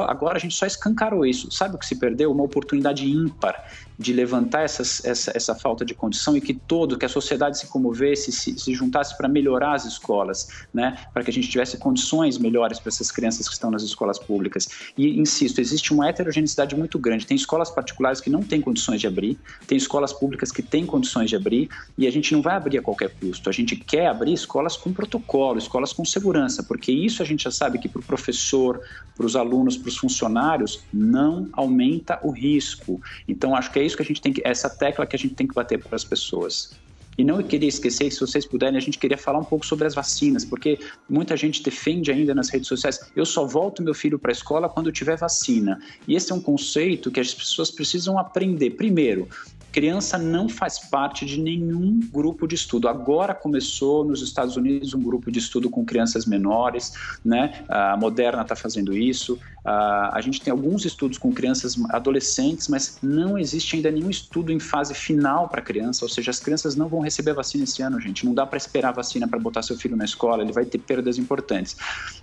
Agora a gente só escancarou isso. Sabe o que se perdeu? Uma oportunidade ímpar de levantar essa falta de condição e que a sociedade se comovesse, se juntasse para melhorar as escolas, né? Para que a gente tivesse condições melhores para essas crianças que estão nas escolas públicas. E, insisto, existe uma heterogeneidade muito grande. Tem escolas particulares que não têm condições de abrir, tem escolas públicas que têm condições de abrir, e a gente não vai abrir a qualquer custo. A gente quer abrir escolas com protocolo, escolas com segurança, porque isso a gente já sabe que para o professor, para os alunos, para os funcionários, não aumenta o risco. Então, acho que é isso que a gente tem que, essa tecla que a gente tem que bater para as pessoas. E não queria esquecer, se vocês puderem, a gente queria falar um pouco sobre as vacinas, porque muita gente defende ainda nas redes sociais: eu só volto meu filho para a escola quando tiver vacina. E esse é um conceito que as pessoas precisam aprender. Primeiro, criança não faz parte de nenhum grupo de estudo. Agora começou nos Estados Unidos um grupo de estudo com crianças menores, né? A Moderna está fazendo isso. A gente tem alguns estudos com crianças adolescentes, mas não existe ainda nenhum estudo em fase final para criança, ou seja, as crianças não vão receber vacina esse ano, gente. Não dá para esperar a vacina para botar seu filho na escola, ele vai ter perdas importantes.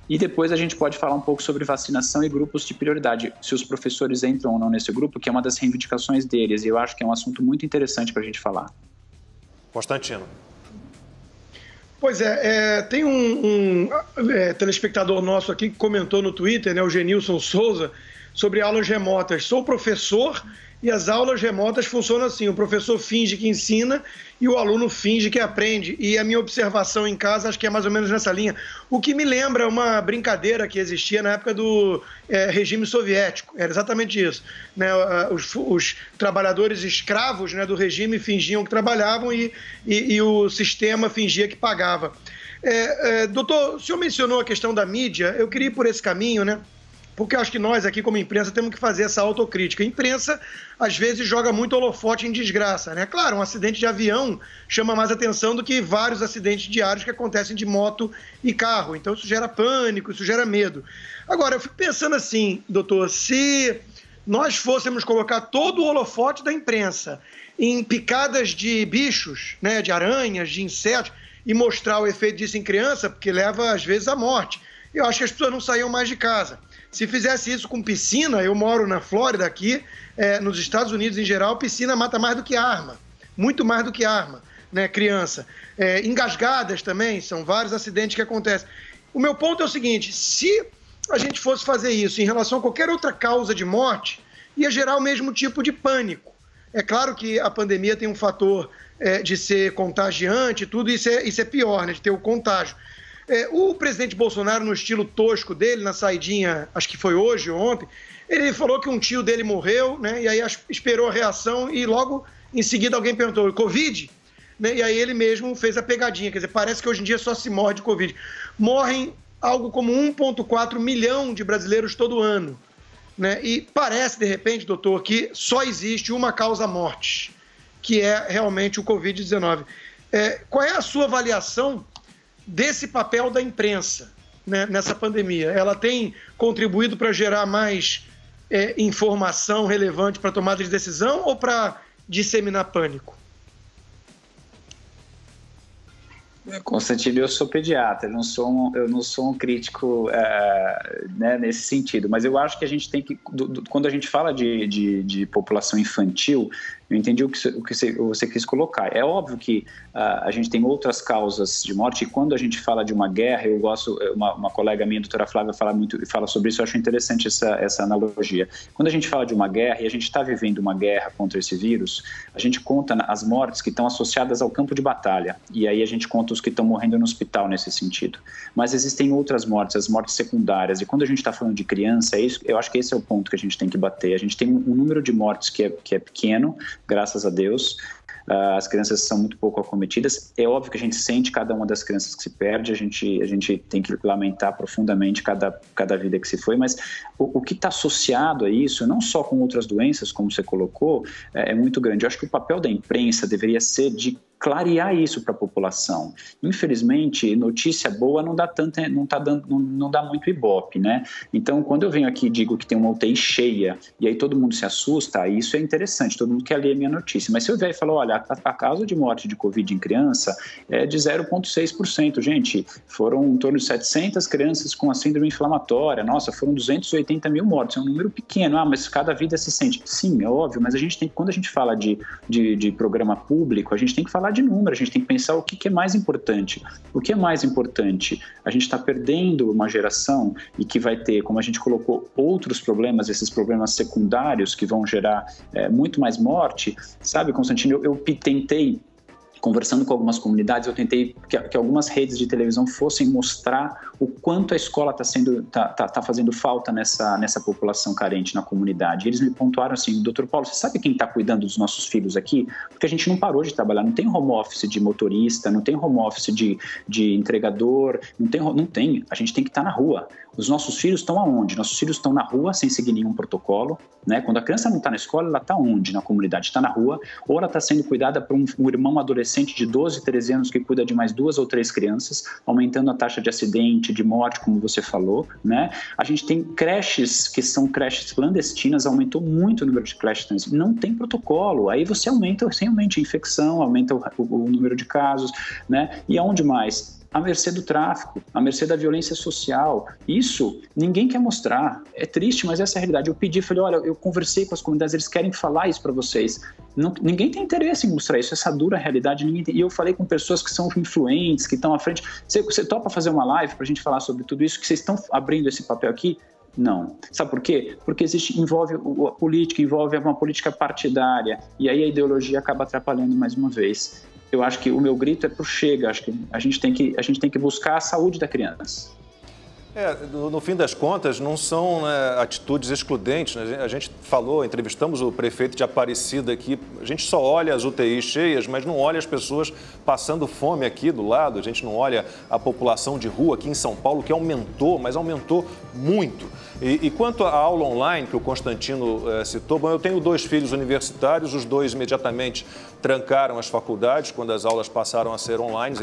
E depois a gente pode falar um pouco sobre vacinação e grupos de prioridade, se os professores entram ou não nesse grupo, que é uma das reivindicações deles, e eu acho que é um assunto muito interessante para a gente falar. Constantino. Pois tem um telespectador nosso aqui que comentou no Twitter, né, o Genilson Souza, sobre aulas remotas. Sou professor e as aulas remotas funcionam assim: o professor finge que ensina e o aluno finge que aprende. E a minha observação em casa, acho que é mais ou menos nessa linha. O que me lembra uma brincadeira que existia na época do regime soviético. Era exatamente isso, né? Os trabalhadores escravos, né, do regime fingiam que trabalhavam e o sistema fingia que pagava. Doutor, o senhor mencionou a questão da mídia. Eu queria ir por esse caminho, né? porque eu acho que nós aqui, como imprensa, temos que fazer essa autocrítica. A imprensa, às vezes, joga muito holofote em desgraça, né? Claro, um acidente de avião chama mais atenção do que vários acidentes diários que acontecem de moto e carro. Então, isso gera pânico, isso gera medo. Agora, eu fico pensando assim, doutor, se nós fôssemos colocar todo o holofote da imprensa em picadas de bichos, né, de aranhas, de insetos, e mostrar o efeito disso em criança, porque leva, às vezes, à morte, eu acho que as pessoas não saíam mais de casa. Se fizesse isso com piscina, eu moro na Flórida aqui, nos Estados Unidos em geral, piscina mata mais do que arma, muito mais do que arma, né, criança. Engasgadas também, são vários acidentes que acontecem. O meu ponto é o seguinte, se a gente fosse fazer isso em relação a qualquer outra causa de morte, ia gerar o mesmo tipo de pânico. É claro que a pandemia tem um fator de ser contagiante e tudo, isso é pior, né, de ter o contágio. O presidente Bolsonaro, no estilo tosco dele, na saidinha, acho que foi hoje ou ontem, ele falou que um tio dele morreu, né, e aí esperou a reação e logo em seguida alguém perguntou, Covid? Né, e aí ele mesmo fez a pegadinha, quer dizer, parece que hoje em dia só se morre de Covid. Morrem algo como 1,4 milhão de brasileiros todo ano. Né? E parece, de repente, doutor, que só existe uma causa-morte, que é realmente o Covid-19. Qual é a sua avaliação desse papel da imprensa, né, nessa pandemia? Ela tem contribuído para gerar mais informação relevante para tomada de decisão ou para disseminar pânico? Constantino, eu sou pediatra, eu não sou um crítico né, nesse sentido, mas eu acho que a gente tem que, quando a gente fala de população infantil, eu entendi o que você quis colocar. É óbvio que a gente tem outras causas de morte, e quando a gente fala de uma guerra, eu gosto, uma colega minha, a doutora Flávia, fala sobre isso, eu acho interessante essa analogia. Quando a gente fala de uma guerra, e a gente está vivendo uma guerra contra esse vírus, a gente conta as mortes que estão associadas ao campo de batalha, e aí a gente conta os que estão morrendo no hospital nesse sentido. Mas existem outras mortes, as mortes secundárias, e quando a gente está falando de criança, eu acho que esse é o ponto que a gente tem que bater. A gente tem um número de mortes que é pequeno, graças a Deus. As crianças são muito pouco acometidas. É óbvio que a gente sente cada uma das crianças que se perde, a gente tem que lamentar profundamente cada vida que se foi, mas o que está associado a isso, não só com outras doenças, como você colocou, é muito grande. Eu acho que o papel da imprensa deveria ser de clarear isso para a população. Infelizmente, notícia boa não dá muito ibope, né? Então, quando eu venho aqui e digo que tem uma UTI cheia e aí todo mundo se assusta, isso é interessante, todo mundo quer ler a minha notícia. Mas se eu vier e falar, olha, a causa de morte de Covid em criança é de 0,6%. Gente, foram em torno de 700 crianças com a síndrome inflamatória. Nossa, foram 280 mil mortes. É um número pequeno. Mas cada vida se sente. Sim, é óbvio, mas quando a gente fala de programa público, a gente tem que falar de número, a gente tem que pensar o que é mais importante. O que é mais importante? A gente está perdendo uma geração e que vai ter, como a gente colocou, outros problemas, esses problemas secundários que vão gerar muito mais morte. Sabe, Constantino, eu tentei, conversando com algumas comunidades, eu tentei que algumas redes de televisão fossem mostrar o quanto a escola está fazendo falta nessa população carente na comunidade. Eles me pontuaram assim, doutor Paulo, você sabe quem está cuidando dos nossos filhos aqui? Porque a gente não parou de trabalhar, não tem home office de motorista, não tem home office de entregador, não tem, a gente tem que estar na rua. Os nossos filhos estão aonde? Nossos filhos estão na rua sem seguir nenhum protocolo, né? Quando a criança não está na escola, ela está onde? Na comunidade, está na rua, ou ela está sendo cuidada por um irmão adolescente de 12, 13 anos que cuida de mais 2 ou 3 crianças, aumentando a taxa de acidente, de morte, como você falou, né? A gente tem creches que são creches clandestinas, aumentou muito o número de creches, não tem protocolo, aí você aumenta a infecção, aumenta o número de casos, né? E aonde mais? À mercê do tráfico, à mercê da violência social. Isso ninguém quer mostrar. É triste, mas essa é a realidade. Eu pedi, falei, olha, eu conversei com as comunidades, eles querem falar isso para vocês. Ninguém tem interesse em mostrar isso, essa dura realidade. E eu falei com pessoas que são influentes, que estão à frente. Você topa fazer uma live para a gente falar sobre tudo isso, que vocês estão abrindo esse papel aqui? Não. Sabe por quê? Porque envolve a política, envolve uma política partidária, e aí a ideologia acaba atrapalhando mais uma vez. Eu acho que o meu grito é pro Chega, acho que a gente tem que buscar a saúde da criança. No fim das contas, não são, né, atitudes excludentes. Né? A gente falou, entrevistamos o prefeito de Aparecida aqui, a gente só olha as UTIs cheias, mas não olha as pessoas passando fome aqui do lado, a gente não olha a população de rua aqui em São Paulo, que aumentou, mas aumentou muito. E quanto à aula online, que o Constantino citou, bom, eu tenho 2 filhos universitários, os 2 imediatamente trancaram as faculdades quando as aulas passaram a ser online,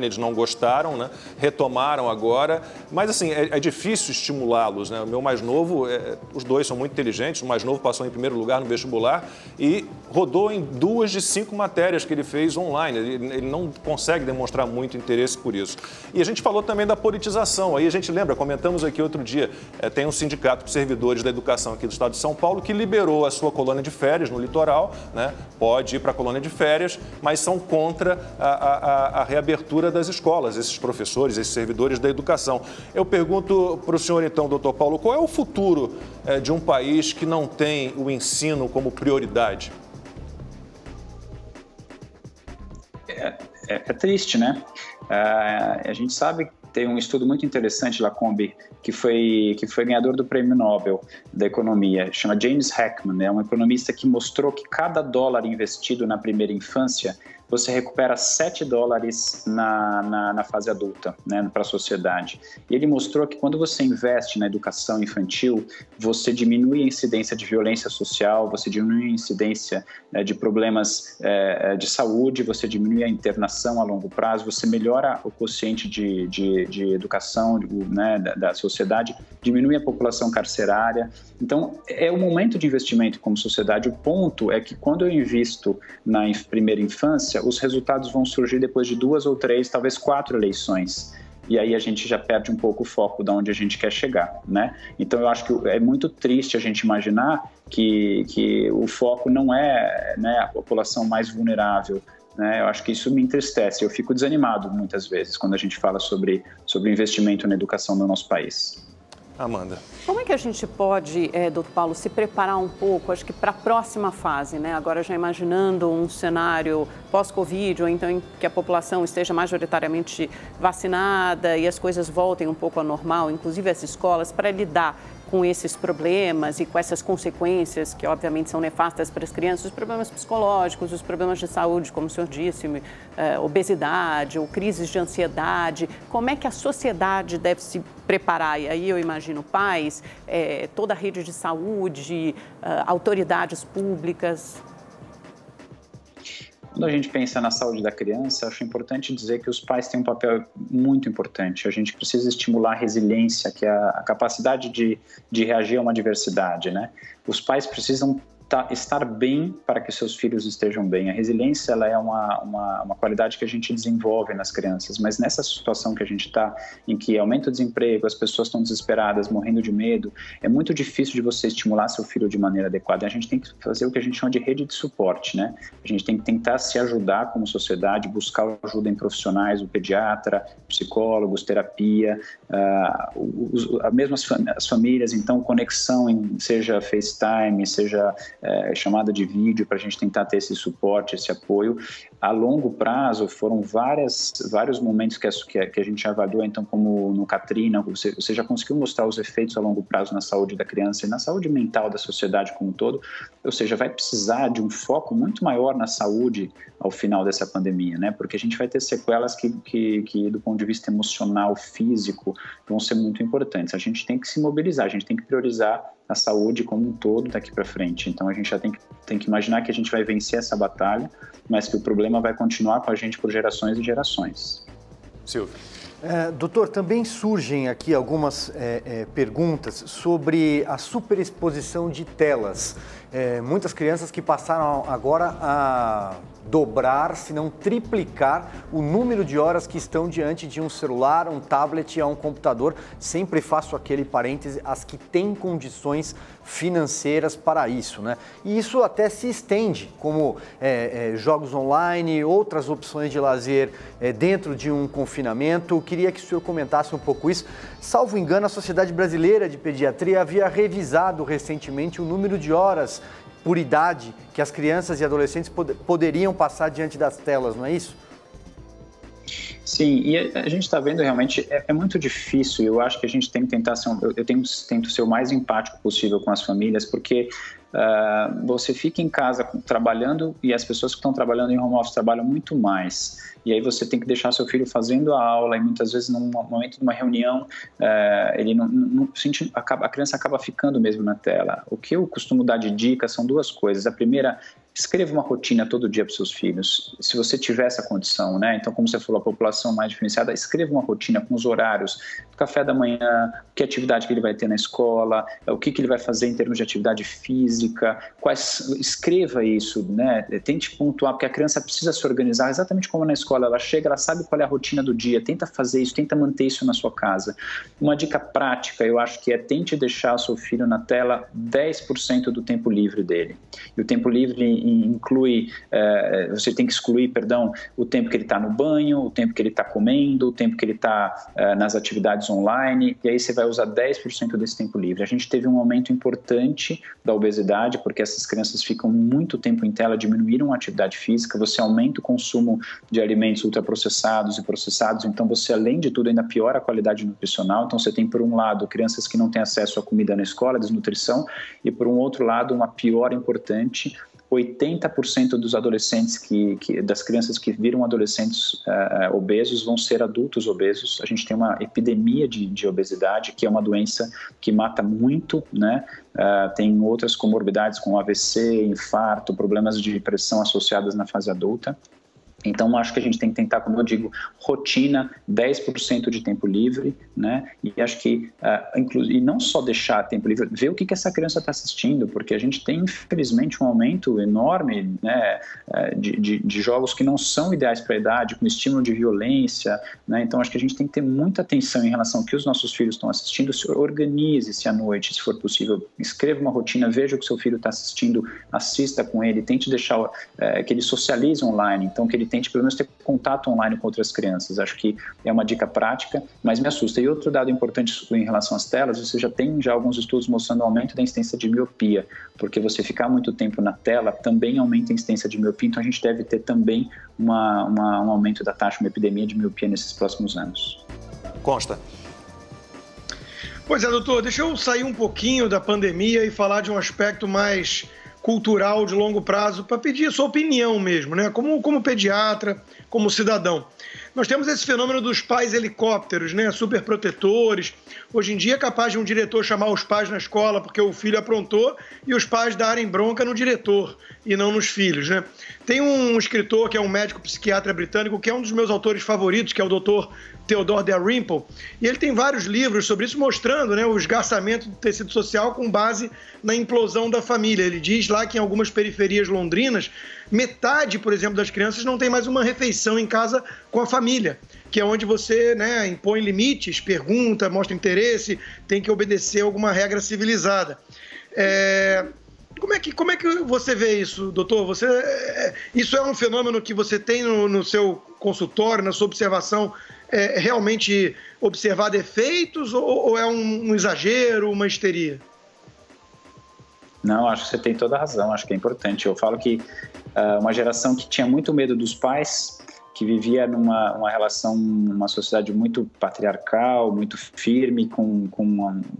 eles não gostaram, né? Retomaram agora, mas assim, é difícil estimulá-los, né? O meu mais novo, os 2 são muito inteligentes, o mais novo passou em primeiro lugar no vestibular e rodou em 2 de 5 matérias que ele fez online, ele não consegue demonstrar muito interesse por isso. E a gente falou também da politização, aí a gente lembra, comentamos aqui outro dia, tem um sindicato de servidores da educação aqui do estado de São Paulo que liberou a sua colônia de férias no litoral, né? Pode ir para a colônia de férias, mas são contra a reabertura das escolas, esses professores, esses servidores da educação. Eu pergunto para o senhor, então, doutor Paulo, qual é o futuro de um país que não tem o ensino como prioridade? É triste, né? A gente sabe, tem um estudo muito interessante, Lacombe, que foi ganhador do Prêmio Nobel da Economia, chama James Heckman, é um economista que mostrou que cada dólar investido na primeira infância, você recupera $7 na fase adulta, né, para a sociedade. E ele mostrou que quando você investe na educação infantil, você diminui a incidência de violência social, você diminui a incidência de problemas de saúde, você diminui a internação a longo prazo, você melhora o quociente de educação, né, da sociedade, diminui a população carcerária. Então, é o momento de investimento como sociedade. O ponto é que quando eu invisto na primeira infância, os resultados vão surgir depois de 2 ou 3, talvez 4 eleições. E aí a gente já perde um pouco o foco de onde a gente quer chegar, né? Então eu acho que é muito triste a gente imaginar que o foco não é, né, a população mais vulnerável, né? Eu acho que isso me entristece. Eu fico desanimado muitas vezes quando a gente fala sobre investimento na educação no nosso país. Amanda. Como é que a gente pode, doutor Paulo, se preparar um pouco, acho que para a próxima fase, né? Agora já imaginando um cenário pós-Covid, ou então em que a população esteja majoritariamente vacinada e as coisas voltem um pouco ao normal, inclusive as escolas, para lidar com esses problemas e com essas consequências que obviamente são nefastas para as crianças, os problemas psicológicos, os problemas de saúde, como o senhor disse, obesidade ou crises de ansiedade. Como é que a sociedade deve se preparar? E aí eu imagino pais, toda a rede de saúde, autoridades públicas. Quando a gente pensa na saúde da criança, acho importante dizer que os pais têm um papel muito importante. A gente precisa estimular a resiliência, que é a capacidade de reagir a uma adversidade, né? Os pais precisam estar bem para que seus filhos estejam bem. A resiliência, ela é uma qualidade que a gente desenvolve nas crianças, mas nessa situação que a gente está, em que aumenta o desemprego, as pessoas estão desesperadas, morrendo de medo, é muito difícil de você estimular seu filho de maneira adequada. A gente tem que fazer o que a gente chama de rede de suporte, né? A gente tem que tentar se ajudar como sociedade, buscar ajuda em profissionais, o pediatra, psicólogos, terapia, mesmo as famílias, então conexão, seja FaceTime, seja chamada de vídeo, para a gente tentar ter esse suporte, esse apoio. A longo prazo, foram vários momentos que a gente já avaliou, então, como no Katrina, você já conseguiu mostrar os efeitos a longo prazo na saúde da criança e na saúde mental da sociedade como um todo, ou seja, vai precisar de um foco muito maior na saúde ao final dessa pandemia, né? Porque a gente vai ter sequelas que do ponto de vista emocional, físico, vão ser muito importantes. A gente tem que se mobilizar, a gente tem que priorizar a saúde como um todo daqui para frente. Então, a gente já tem que imaginar que a gente vai vencer essa batalha, mas que o problema vai continuar com a gente por gerações e gerações. Silvio. Doutor, também surgem aqui algumas perguntas sobre a superexposição de telas. Muitas crianças que passaram agora a dobrar, se não triplicar, o número de horas que estão diante de um celular, um tablet ou um computador. Sempre faço aquele parêntese, as que têm condições financeiras para isso, né? E isso até se estende, como jogos online, outras opções de lazer dentro de um confinamento. Queria que o senhor comentasse um pouco isso. Salvo engano, a Sociedade Brasileira de Pediatria havia revisado recentemente o número de horas por idade que as crianças e adolescentes poderiam passar diante das telas, não é isso? Sim, e a gente está vendo realmente, é muito difícil. Eu acho que a gente tem que tentar tento ser o mais empático possível com as famílias, porque você fica em casa trabalhando e as pessoas que estão trabalhando em home office trabalham muito mais. E aí você tem que deixar seu filho fazendo a aula e muitas vezes num momento de uma reunião a criança acaba ficando mesmo na tela. O que eu costumo dar de dica são duas coisas. A primeira, escreva uma rotina todo dia para os seus filhos, se você tiver essa condição, né? Então, como você falou, a população mais diferenciada, escreva uma rotina com os horários, café da manhã, que atividade que ele vai ter na escola, o que ele vai fazer em termos de atividade física, escreva isso, né? Tente pontuar, porque a criança precisa se organizar exatamente como na escola, ela chega, ela sabe qual é a rotina do dia, tenta fazer isso, tenta manter isso na sua casa. Uma dica prática, eu acho que tente deixar o seu filho na tela 10% do tempo livre dele. E o tempo livre inclui, você tem que excluir, o tempo que ele está no banho, o tempo que ele está comendo, o tempo que ele está nas atividades online, e aí você vai usar 10% desse tempo livre. A gente teve um aumento importante da obesidade, porque essas crianças ficam muito tempo em tela, diminuíram a atividade física, você aumenta o consumo de alimentos ultraprocessados e processados, então você, além de tudo, ainda piora a qualidade nutricional. Então você tem, por um lado, crianças que não têm acesso à comida na escola, desnutrição, e por um outro lado, uma piora importante, 80% dos adolescentes, das crianças que viram adolescentes obesos vão ser adultos obesos. A gente tem uma epidemia de obesidade, que é uma doença que mata muito, né? Tem outras comorbidades como AVC, infarto, problemas de pressão associadas na fase adulta. Então, acho que a gente tem que tentar, como eu digo, rotina, 10% de tempo livre, né? E acho que, e não só deixar tempo livre, ver o que essa criança está assistindo, porque a gente tem, infelizmente, um aumento enorme, né, de jogos que não são ideais para a idade, com estímulo de violência, né? Então, acho que a gente tem que ter muita atenção em relação ao que os nossos filhos estão assistindo. Organize-se à noite, se for possível, escreva uma rotina, veja o que seu filho está assistindo, assista com ele, tente deixar que ele socialize online, então que ele tente pelo menos ter contato online com outras crianças. Acho que é uma dica prática, mas me assusta. E outro dado importante em relação às telas, você já tem alguns estudos mostrando o aumento da incidência de miopia, porque você ficar muito tempo na tela também aumenta a incidência de miopia, então a gente deve ter também um aumento da taxa, uma epidemia de miopia nesses próximos anos. Consta. Pois é, doutor, deixa eu sair um pouquinho da pandemia e falar de um aspecto mais cultural de longo prazo, para pedir a sua opinião mesmo, né? Como pediatra, como cidadão. Nós temos esse fenômeno dos pais helicópteros, né? Super protetores. Hoje em dia é capaz de um diretor chamar os pais na escola porque o filho aprontou e os pais darem bronca no diretor e não nos filhos, né? Tem um escritor que é um médico psiquiatra britânico que é um dos meus autores favoritos, que é o Dr. Theodore Dalrymple, e ele tem vários livros sobre isso mostrando, né, o esgarçamento do tecido social com base na implosão da família. Ele diz lá que em algumas periferias londrinas, metade, por exemplo, das crianças não tem mais uma refeição em casa com a família, que é onde você, né, impõe limites, pergunta, mostra interesse, tem que obedecer a alguma regra civilizada. Como é que você vê isso, doutor? Isso é um fenômeno que você tem no seu consultório, na sua observação, realmente observar defeitos ou é um exagero, uma histeria? Não, acho que você tem toda a razão, acho que é importante. Eu falo que uma geração que tinha muito medo dos pais, que vivia numa relação, numa sociedade muito patriarcal, muito firme, com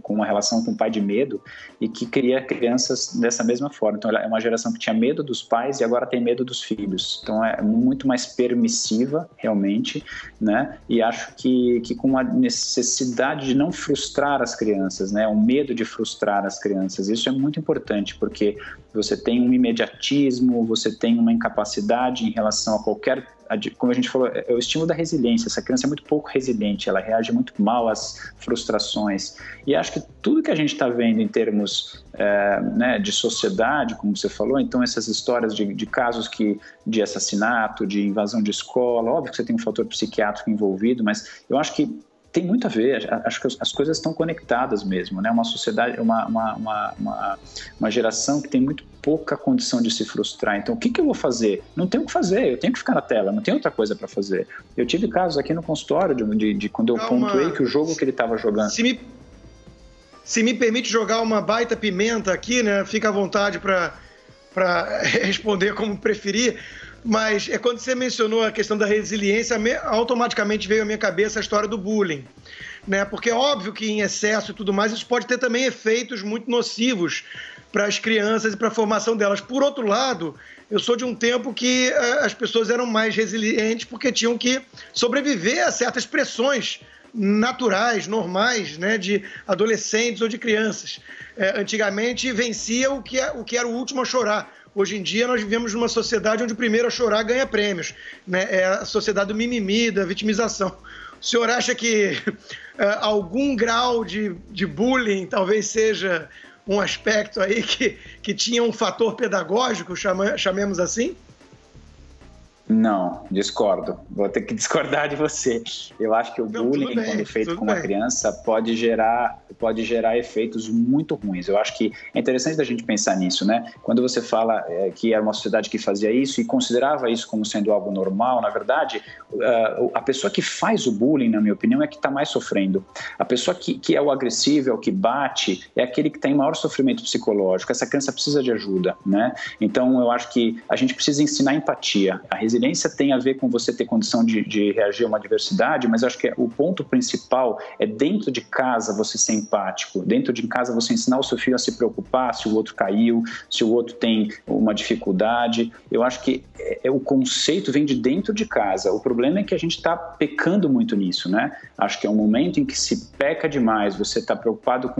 uma relação com o pai de medo, e que cria crianças dessa mesma forma. Então, é uma geração que tinha medo dos pais e agora tem medo dos filhos. Então, é muito mais permissiva, realmente, né? E acho que com a necessidade de não frustrar as crianças, né? O medo de frustrar as crianças. Isso é muito importante, porque você tem um imediatismo, você tem uma incapacidade em relação a qualquer... Como a gente falou, é o estímulo da resiliência. Essa criança é muito pouco resiliente, ela reage muito mal às frustrações. E acho que tudo que a gente está vendo em termos né, de sociedade, como você falou, então essas histórias de casos de assassinato, de invasão de escola, óbvio que você tem um fator psiquiátrico envolvido, mas eu acho que tem muito a ver, acho que as coisas estão conectadas mesmo, né? Uma sociedade, uma geração que tem muito pouca condição de se frustrar. Então, o que eu vou fazer? Não tenho o que fazer, eu tenho que ficar na tela, não tenho outra coisa para fazer. Eu tive casos aqui no consultório de quando eu pontuei que o jogo que ele estava jogando... Se me permite jogar uma baita pimenta aqui, né? Fica à vontade para responder como preferir. Mas quando você mencionou a questão da resiliência, automaticamente veio à minha cabeça a história do bullying. Né? Porque é óbvio que em excesso e tudo mais, isso pode ter também efeitos muito nocivos para as crianças e para a formação delas. Por outro lado, eu sou de um tempo que as pessoas eram mais resilientes porque tinham que sobreviver a certas pressões naturais, normais, né, de adolescentes ou de crianças. Antigamente vencia o que era o último a chorar. Hoje em dia nós vivemos numa sociedade onde o primeiro a chorar ganha prêmios. Né? É a sociedade do mimimi, da vitimização. O senhor acha que algum grau de bullying talvez seja um aspecto aí que tinha um fator pedagógico, chamemos assim? Não, discordo. Vou ter que discordar de você. Eu acho que o bullying, quando feito com uma criança, pode gerar efeitos muito ruins. Eu acho que é interessante da gente pensar nisso, né? Quando você fala que era uma sociedade que fazia isso e considerava isso como sendo algo normal, na verdade, a pessoa que faz o bullying, na minha opinião, é que está mais sofrendo. A pessoa que é o agressivo, é o que bate, é aquele que tem maior sofrimento psicológico. Essa criança precisa de ajuda, né? Então, eu acho que a gente precisa ensinar empatia. A resiliência tem a ver com você ter condição de reagir a uma adversidade, mas eu acho que o ponto principal é dentro de casa você ser empático, dentro de casa você ensinar o seu filho a se preocupar se o outro caiu, se o outro tem uma dificuldade. Eu acho que o conceito vem de dentro de casa. O problema é que a gente está pecando muito nisso, né? Acho que é um momento em que se peca demais, você está preocupado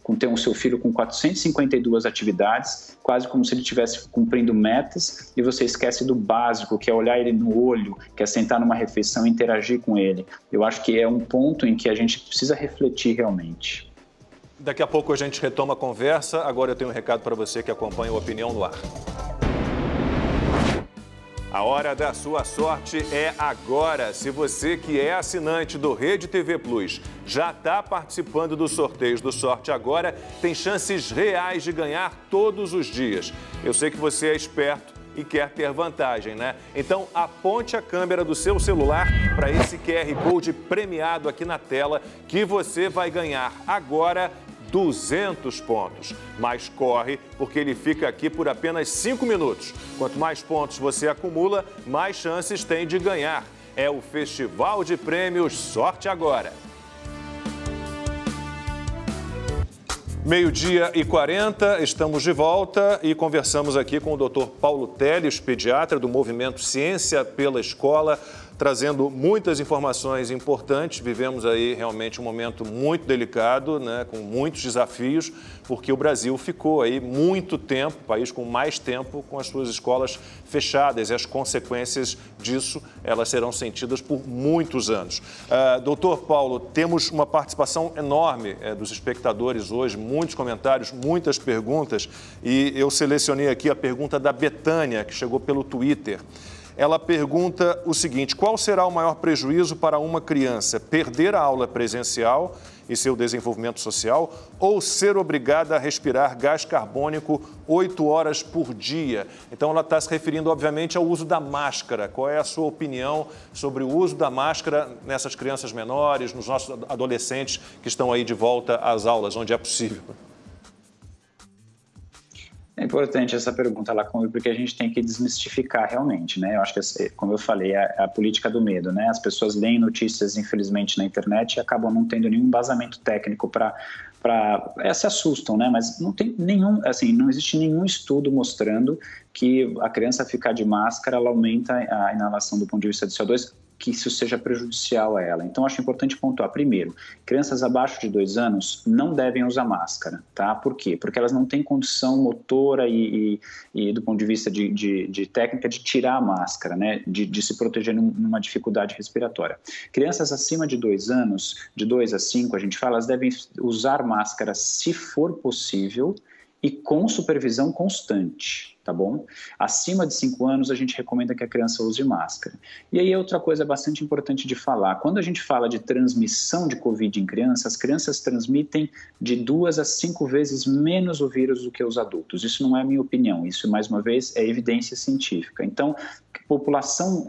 com ter o seu filho com 452 atividades, quase como se ele estivesse cumprindo metas, e você esquece do básico, que é olhar ele no olho, que é sentar numa refeição e interagir com ele. Eu acho que é um ponto em que a gente precisa refletir realmente. Daqui a pouco a gente retoma a conversa. Agora eu tenho um recado para você que acompanha o Opinião no Ar. A hora da sua sorte é agora. Se você que é assinante do Rede TV Plus já está participando dos sorteios do Sorte Agora, tem chances reais de ganhar todos os dias. Eu sei que você é esperto e quer ter vantagem, né? Então aponte a câmera do seu celular para esse QR Code premiado aqui na tela que você vai ganhar agora 200 pontos. Mas corre, porque ele fica aqui por apenas 5 minutos. Quanto mais pontos você acumula, mais chances tem de ganhar. É o Festival de Prêmios Sorte Agora. 12h40, estamos de volta e conversamos aqui com o Dr. Paulo Teles, pediatra do Movimento Ciência pela Escola, trazendo muitas informações importantes. Vivemos aí realmente um momento muito delicado, né, com muitos desafios, porque o Brasil ficou aí muito tempo, país com mais tempo, com as suas escolas fechadas, e as consequências disso, elas serão sentidas por muitos anos. Doutor Paulo, temos uma participação enorme dos espectadores hoje, muitos comentários, muitas perguntas, e eu selecionei aqui a pergunta da Betânia, que chegou pelo Twitter. Ela pergunta o seguinte: qual será o maior prejuízo para uma criança? Perder a aula presencial e seu desenvolvimento social ou ser obrigada a respirar gás carbônico 8 horas por dia? Então, ela está se referindo, obviamente, ao uso da máscara. Qual é a sua opinião sobre o uso da máscara nessas crianças menores, nos nossos adolescentes que estão aí de volta às aulas, onde é possível? É importante essa pergunta, Lacombe, porque a gente tem que desmistificar realmente, né? Eu acho que, como eu falei, é a política do medo, né? As pessoas leem notícias, infelizmente, na internet e acabam não tendo nenhum embasamento técnico se assustam, né? Mas não tem nenhum, assim, não existe nenhum estudo mostrando que a criança ficar de máscara, ela aumenta a inalação do ponto de vista de CO2, que isso seja prejudicial a ela. Então, acho importante pontuar. Primeiro, crianças abaixo de 2 anos não devem usar máscara, tá? Por quê? Porque elas não têm condição motora e do ponto de vista de técnica, de tirar a máscara, né? De se proteger numa dificuldade respiratória. Crianças acima de 2 anos, de 2 a 5, a gente fala, elas devem usar máscara se for possível e com supervisão constante, tá bom? Acima de 5 anos, a gente recomenda que a criança use máscara. E aí, outra coisa bastante importante de falar, quando a gente fala de transmissão de Covid em crianças, as crianças transmitem de 2 a 5 vezes menos o vírus do que os adultos. Isso não é a minha opinião, isso, mais uma vez, é evidência científica. Então, população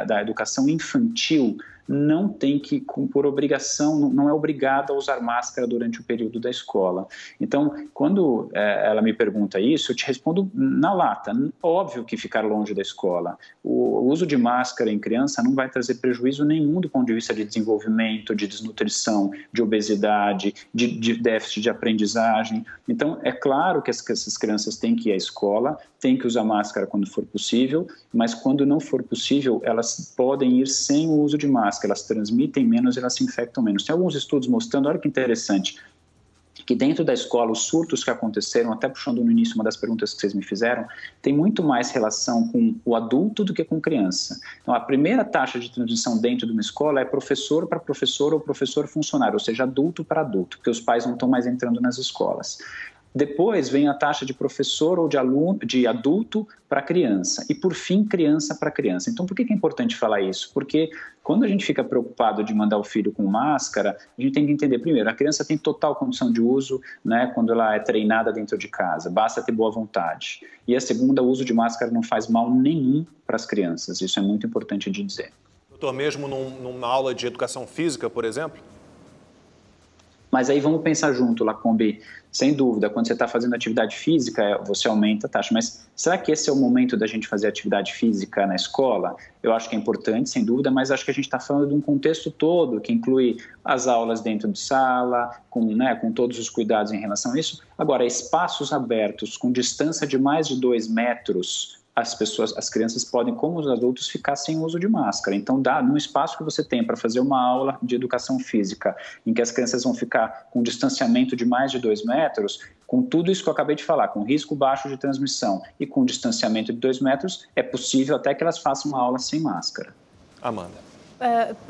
da educação infantil não tem que, por obrigação, não é obrigada a usar máscara durante o período da escola. Então, quando ela me pergunta isso, eu te respondo na lata. Óbvio que ficar longe da escola. O uso de máscara em criança não vai trazer prejuízo nenhum do ponto de vista de desenvolvimento, de desnutrição, de obesidade, de déficit de aprendizagem. Então, é claro que essas crianças têm que ir à escola, têm que usar máscara quando for possível, mas quando não for possível, elas podem ir sem o uso de máscara. Elas transmitem menos, elas se infectam menos. Tem alguns estudos mostrando, olha que interessante, que dentro da escola os surtos que aconteceram, até puxando no início uma das perguntas que vocês me fizeram, tem muito mais relação com o adulto do que com criança. Então, a primeira taxa de transmissão dentro de uma escola é professor para professor ou professor funcionário, ou seja, adulto para adulto, porque os pais não estão mais entrando nas escolas. Depois vem a taxa de professor ou de adulto para criança. E, por fim, criança para criança. Então, por que é importante falar isso? Porque quando a gente fica preocupado de mandar o filho com máscara, a gente tem que entender, primeiro, a criança tem total condição de uso, né, quando ela é treinada dentro de casa. Basta ter boa vontade. E a segunda, o uso de máscara não faz mal nenhum para as crianças. Isso é muito importante de dizer. Doutor, mesmo numa aula de educação física, por exemplo? Mas aí vamos pensar junto, Lacombe, sem dúvida, quando você está fazendo atividade física, você aumenta a taxa, mas será que esse é o momento da gente fazer atividade física na escola? Eu acho que é importante, sem dúvida, mas acho que a gente está falando de um contexto todo, que inclui as aulas dentro de sala, com todos os cuidados em relação a isso. Agora, espaços abertos, com distância de mais de 2 metros, as crianças podem, como os adultos, ficar sem uso de máscara. Então, num espaço que você tem para fazer uma aula de educação física, em que as crianças vão ficar com distanciamento de mais de 2 metros, com tudo isso que eu acabei de falar, com risco baixo de transmissão e com distanciamento de 2 metros, é possível até que elas façam uma aula sem máscara. Amanda.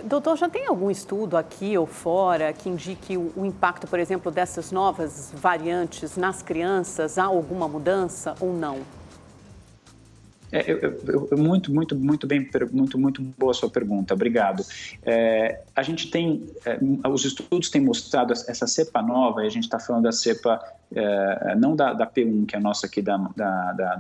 Doutor, já tem algum estudo aqui ou fora que indique o impacto, por exemplo, dessas novas variantes nas crianças? Há alguma mudança ou não? Muito boa a sua pergunta, obrigado. A gente tem, os estudos têm mostrado essa cepa nova, e a gente está falando da cepa, não da P1, que é a nossa aqui da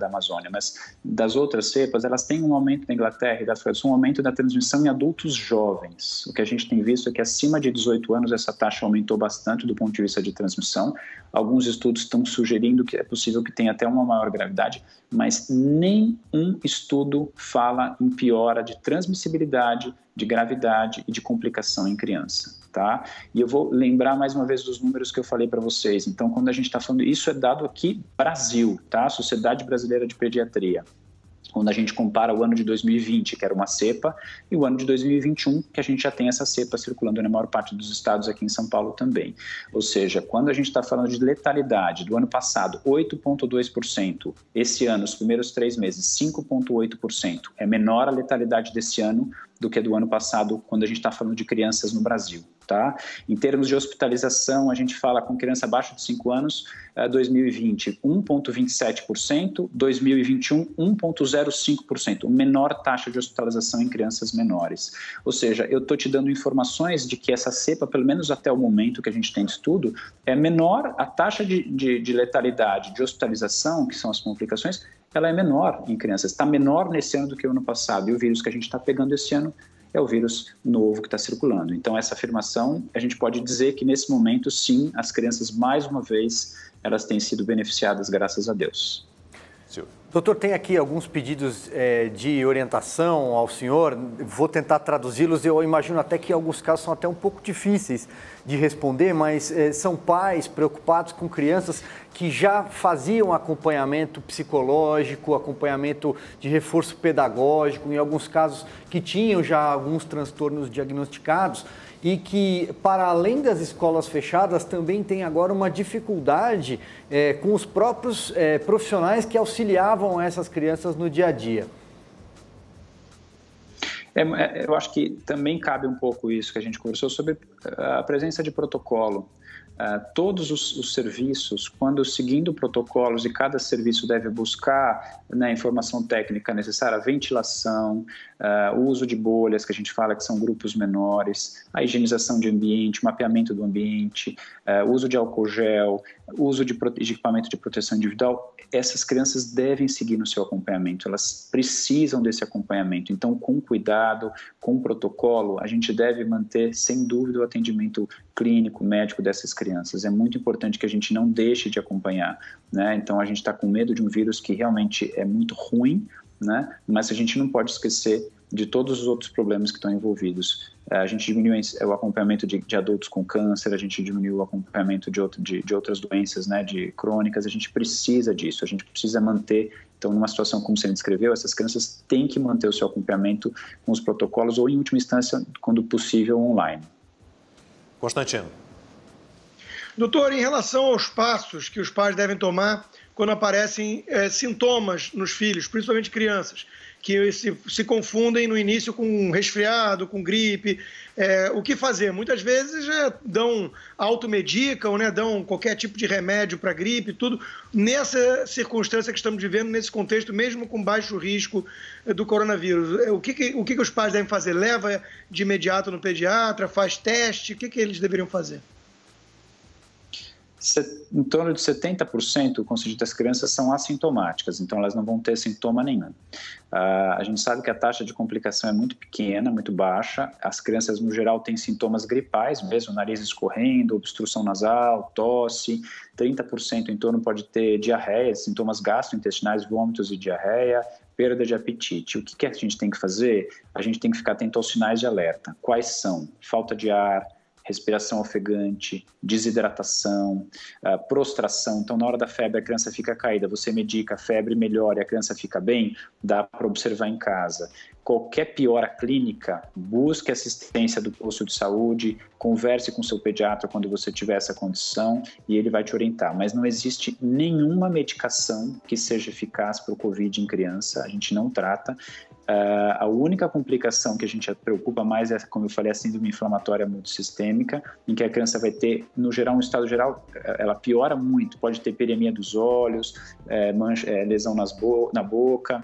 Amazônia, mas das outras cepas, elas têm um aumento na Inglaterra e da França, um aumento da transmissão em adultos jovens. O que a gente tem visto é que acima de 18 anos essa taxa aumentou bastante do ponto de vista de transmissão. Alguns estudos estão sugerindo que é possível que tenha até uma maior gravidade, mas nenhum estudo fala em piora de transmissibilidade, de gravidade e de complicação em criança, tá? E eu vou lembrar mais uma vez dos números que eu falei para vocês. Então, quando a gente está falando, isso é dado aqui Brasil, tá? Sociedade Brasileira de Pediatria. Quando a gente compara o ano de 2020, que era uma cepa, e o ano de 2021, que a gente já tem essa cepa circulando na maior parte dos estados, aqui em São Paulo também. Ou seja, quando a gente está falando de letalidade, do ano passado, 8,2%, esse ano, os primeiros 3 meses, 5,8%. É menor a letalidade desse ano do que do ano passado, quando a gente está falando de crianças no Brasil, tá? Em termos de hospitalização, a gente fala com criança abaixo de 5 anos, 2020, 1,27%, 2021, 1,05%, menor taxa de hospitalização em crianças menores. Ou seja, eu estou te dando informações de que essa cepa, pelo menos até o momento que a gente tem de estudo, é menor, a taxa de letalidade, de hospitalização, que são as complicações, ela é menor em crianças, está menor nesse ano do que o ano passado, e o vírus que a gente está pegando esse ano é o vírus novo que está circulando. Então, essa afirmação, a gente pode dizer que nesse momento, sim, as crianças, mais uma vez, elas têm sido beneficiadas, graças a Deus. Doutor, tem aqui alguns pedidos de orientação ao senhor, vou tentar traduzi-los, eu imagino até que em alguns casos são até um pouco difíceis de responder, mas são pais preocupados com crianças que já faziam acompanhamento psicológico, acompanhamento de reforço pedagógico, em alguns casos que tinham já alguns transtornos diagnosticados, e que, para além das escolas fechadas, também tem agora uma dificuldade com os próprios profissionais que auxiliavam essas crianças no dia a dia. Eu acho que também cabe um pouco isso que a gente conversou sobre a presença de protocolo. Todos os serviços, quando seguindo protocolos, e cada serviço deve buscar, né, informação técnica necessária, ventilação, o uso de bolhas, que a gente fala que são grupos menores, a higienização de ambiente, mapeamento do ambiente, uso de álcool gel, uso de equipamento de proteção individual, essas crianças devem seguir no seu acompanhamento, elas precisam desse acompanhamento. Então, com cuidado, com protocolo, a gente deve manter, sem dúvida, o atendimento clínico, médico dessas crianças. É muito importante que a gente não deixe de acompanhar, né? Então, a gente está com medo de um vírus que realmente é muito ruim, né? Mas a gente não pode esquecer de todos os outros problemas que estão envolvidos. A gente diminuiu o acompanhamento de adultos com câncer, a gente diminuiu o acompanhamento de outras doenças, né, de crônicas. A gente precisa disso, a gente precisa manter. Então, numa situação como você descreveu, essas crianças têm que manter o seu acompanhamento com os protocolos ou, em última instância, quando possível, online. Constantino. Doutor, em relação aos passos que os pais devem tomar quando aparecem sintomas nos filhos, principalmente crianças, que se confundem no início com resfriado, com gripe, o que fazer? Muitas vezes automedicam, né, dão qualquer tipo de remédio para gripe, tudo. Nessa circunstância que estamos vivendo, nesse contexto, mesmo com baixo risco do coronavírus, o que os pais devem fazer? Leva de imediato no pediatra, faz teste, o que eles deveriam fazer? Em torno de 70%, como se diz, das crianças são assintomáticas, então elas não vão ter sintoma nenhum. A gente sabe que a taxa de complicação é muito pequena, muito baixa. As crianças, no geral, têm sintomas gripais, mesmo nariz escorrendo, obstrução nasal, tosse. 30% em torno pode ter diarreia, sintomas gastrointestinais, vômitos e diarreia, perda de apetite. O que a gente tem que fazer? A gente tem que ficar atento aos sinais de alerta. Quais são? Falta de ar, respiração ofegante, desidratação, prostração. Então, na hora da febre, a criança fica caída, você medica, a febre melhora e a criança fica bem, dá para observar em casa. Qualquer piora clínica, busque assistência do posto de saúde, converse com seu pediatra quando você tiver essa condição e ele vai te orientar. Mas não existe nenhuma medicação que seja eficaz para o Covid em criança, a gente não trata. A única complicação que a gente preocupa mais é, como eu falei, a síndrome inflamatória multissistêmica, em que a criança vai ter, no geral, um estado geral, ela piora muito, pode ter peremia dos olhos, lesão na boca,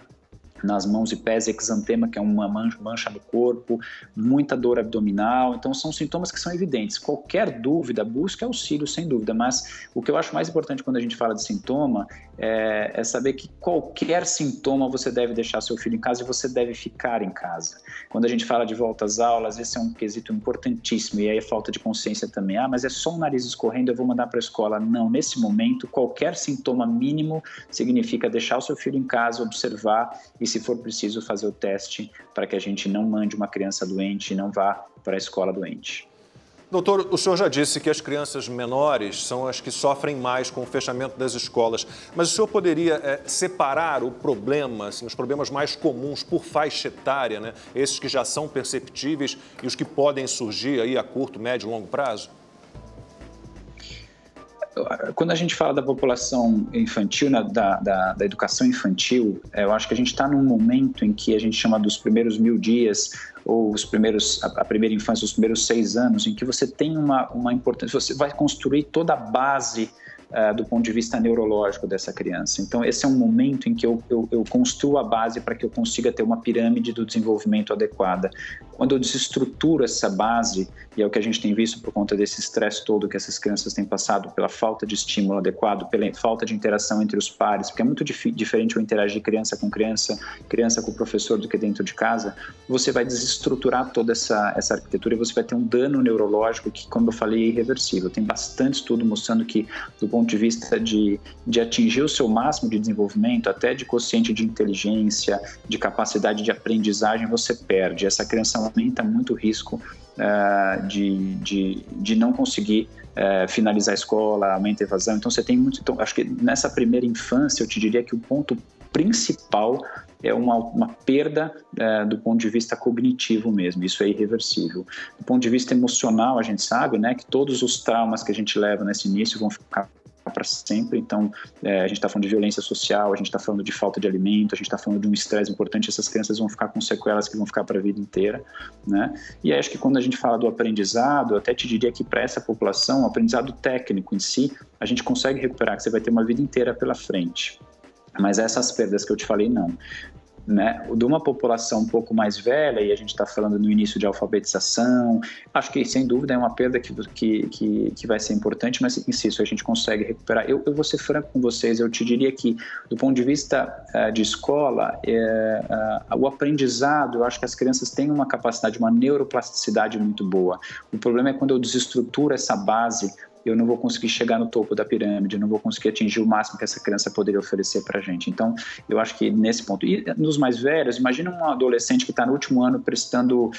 nas mãos e pés, exantema, que é uma mancha no corpo, muita dor abdominal. Então, são sintomas que são evidentes. Qualquer dúvida, busque auxílio, sem dúvida. Mas o que eu acho mais importante quando a gente fala de sintoma é saber que qualquer sintoma você deve deixar seu filho em casa e você deve ficar em casa. Quando a gente fala de volta às aulas, esse é um quesito importantíssimo. E aí a falta de consciência também. Mas é só um nariz escorrendo, eu vou mandar para a escola. Não, nesse momento, qualquer sintoma mínimo significa deixar o seu filho em casa, observar e, se for preciso, fazer o teste para que a gente não mande uma criança doente e não vá para a escola doente. Doutor, o senhor já disse que as crianças menores são as que sofrem mais com o fechamento das escolas, mas o senhor poderia separar o problema, assim, os problemas mais comuns por faixa etária, né? Esses que já são perceptíveis e os que podem surgir aí a curto, médio e longo prazo? Quando a gente fala da população infantil, da educação infantil, eu acho que a gente está num momento em que a gente chama dos primeiros 1000 dias, ou a primeira infância, os primeiros 6 anos, em que você tem uma importância, você vai construir toda a base do ponto de vista neurológico dessa criança. Então, esse é um momento em que eu construo a base para que eu consiga ter uma pirâmide do desenvolvimento adequada. Quando eu desestruturo essa base, e é o que a gente tem visto por conta desse estresse todo que essas crianças têm passado, pela falta de estímulo adequado, pela falta de interação entre os pares, porque é muito diferente eu interagir criança com criança com o professor do que dentro de casa, você vai desestruturar toda essa arquitetura e você vai ter um dano neurológico que, como eu falei, é irreversível. Tem bastante estudo mostrando que, do ponto de vista de atingir o seu máximo de desenvolvimento, até de quociente de inteligência, de capacidade de aprendizagem, você perde. Essa criança aumenta muito o risco de não conseguir finalizar a escola, aumenta a evasão. Então, você tem muito... Então, acho que nessa primeira infância, eu te diria que o ponto principal é uma perda do ponto de vista cognitivo mesmo, isso é irreversível. Do ponto de vista emocional, a gente sabe, né, que todos os traumas que a gente leva nesse início vão ficar para sempre. Então, a gente está falando de violência social, a gente está falando de falta de alimento, a gente está falando de um estresse importante. Essas crianças vão ficar com sequelas que vão ficar para a vida inteira, né? E acho que quando a gente fala do aprendizado, eu até te diria que para essa população, o aprendizado técnico em si, a gente consegue recuperar, que você vai ter uma vida inteira pela frente. Mas essas perdas que eu te falei, não. Né, de uma população um pouco mais velha, e a gente está falando no início de alfabetização, acho que sem dúvida é uma perda que vai ser importante, mas insisto, a gente consegue recuperar. Eu vou ser franco com vocês, eu te diria que do ponto de vista de escola, o aprendizado, eu acho que as crianças têm uma capacidade, uma neuroplasticidade muito boa. O problema é quando eu desestruturo essa base, eu não vou conseguir chegar no topo da pirâmide, eu não vou conseguir atingir o máximo que essa criança poderia oferecer para a gente. Então, eu acho que nesse ponto... E nos mais velhos, imagina um adolescente que está no último ano prestando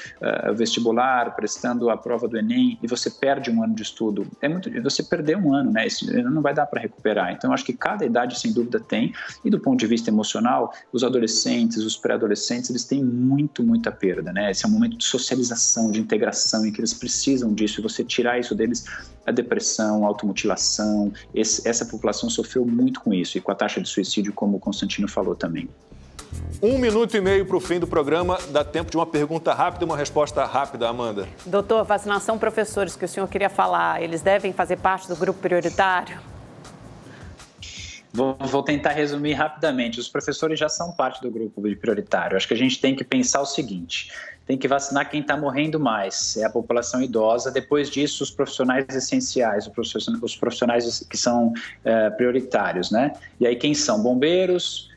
vestibular, prestando a prova do Enem, e você perde um ano de estudo. Você perdeu um ano, né? Isso não vai dar para recuperar. Então, eu acho que cada idade, sem dúvida, tem. E do ponto de vista emocional, os adolescentes, os pré-adolescentes, eles têm muita perda, né? Esse é um momento de socialização, de integração, em que eles precisam disso. E você tirar isso deles, a depressão, a automutilação, essa população sofreu muito com isso, e com a taxa de suicídio, como o Constantino falou também. 1 minuto e meio para o fim do programa, dá tempo de uma pergunta rápida e uma resposta rápida, Amanda. Doutor, vacinação, professores, que o senhor queria falar, eles devem fazer parte do grupo prioritário? Vou tentar resumir rapidamente. Os professores já são parte do grupo prioritário. Acho que a gente tem que pensar o seguinte: tem que vacinar quem está morrendo mais, é a população idosa. Depois disso, os profissionais essenciais, os profissionais que são prioritários, né? E aí quem são? Bombeiros.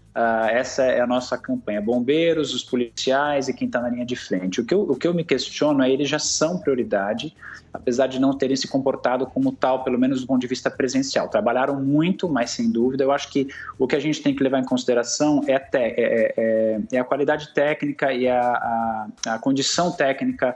Essa é a nossa campanha, bombeiros, os policiais e quem está na linha de frente. O que eu me questiono é, eles já são prioridade, apesar de não terem se comportado como tal, pelo menos do ponto de vista presencial. Trabalharam muito, mas sem dúvida, eu acho que o que a gente tem que levar em consideração é a qualidade técnica e a condição técnica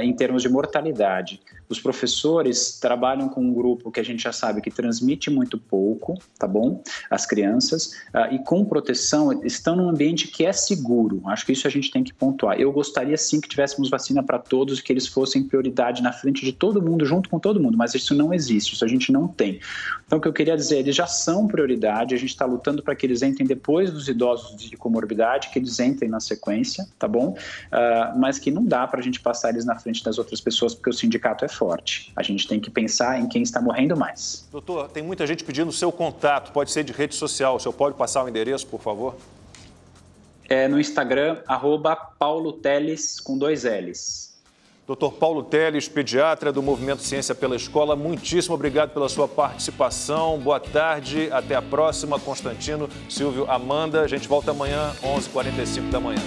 em termos de mortalidade. Os professores trabalham com um grupo que a gente já sabe que transmite muito pouco, tá bom? As crianças, e com proteção, estão num ambiente que é seguro. Acho que isso a gente tem que pontuar. Eu gostaria sim que tivéssemos vacina para todos e que eles fossem prioridade na frente de todo mundo, junto com todo mundo, mas isso não existe, isso a gente não tem. Então, o que eu queria dizer, eles já são prioridade, a gente está lutando para que eles entrem depois dos idosos de comorbidade, que eles entrem na sequência, tá bom? Mas que não dá para a gente passar eles na frente das outras pessoas, porque o sindicato é forte. A gente tem que pensar em quem está morrendo mais. Doutor, tem muita gente pedindo o seu contato, pode ser de rede social, o senhor pode passar o endereço, por favor? No Instagram, @pauloteles, com 2 L's. Doutor Paulo Teles, pediatra do Movimento Ciência pela Escola, muitíssimo obrigado pela sua participação. Boa tarde, até a próxima. Constantino, Silvio, Amanda. A gente volta amanhã, 11h45 da manhã.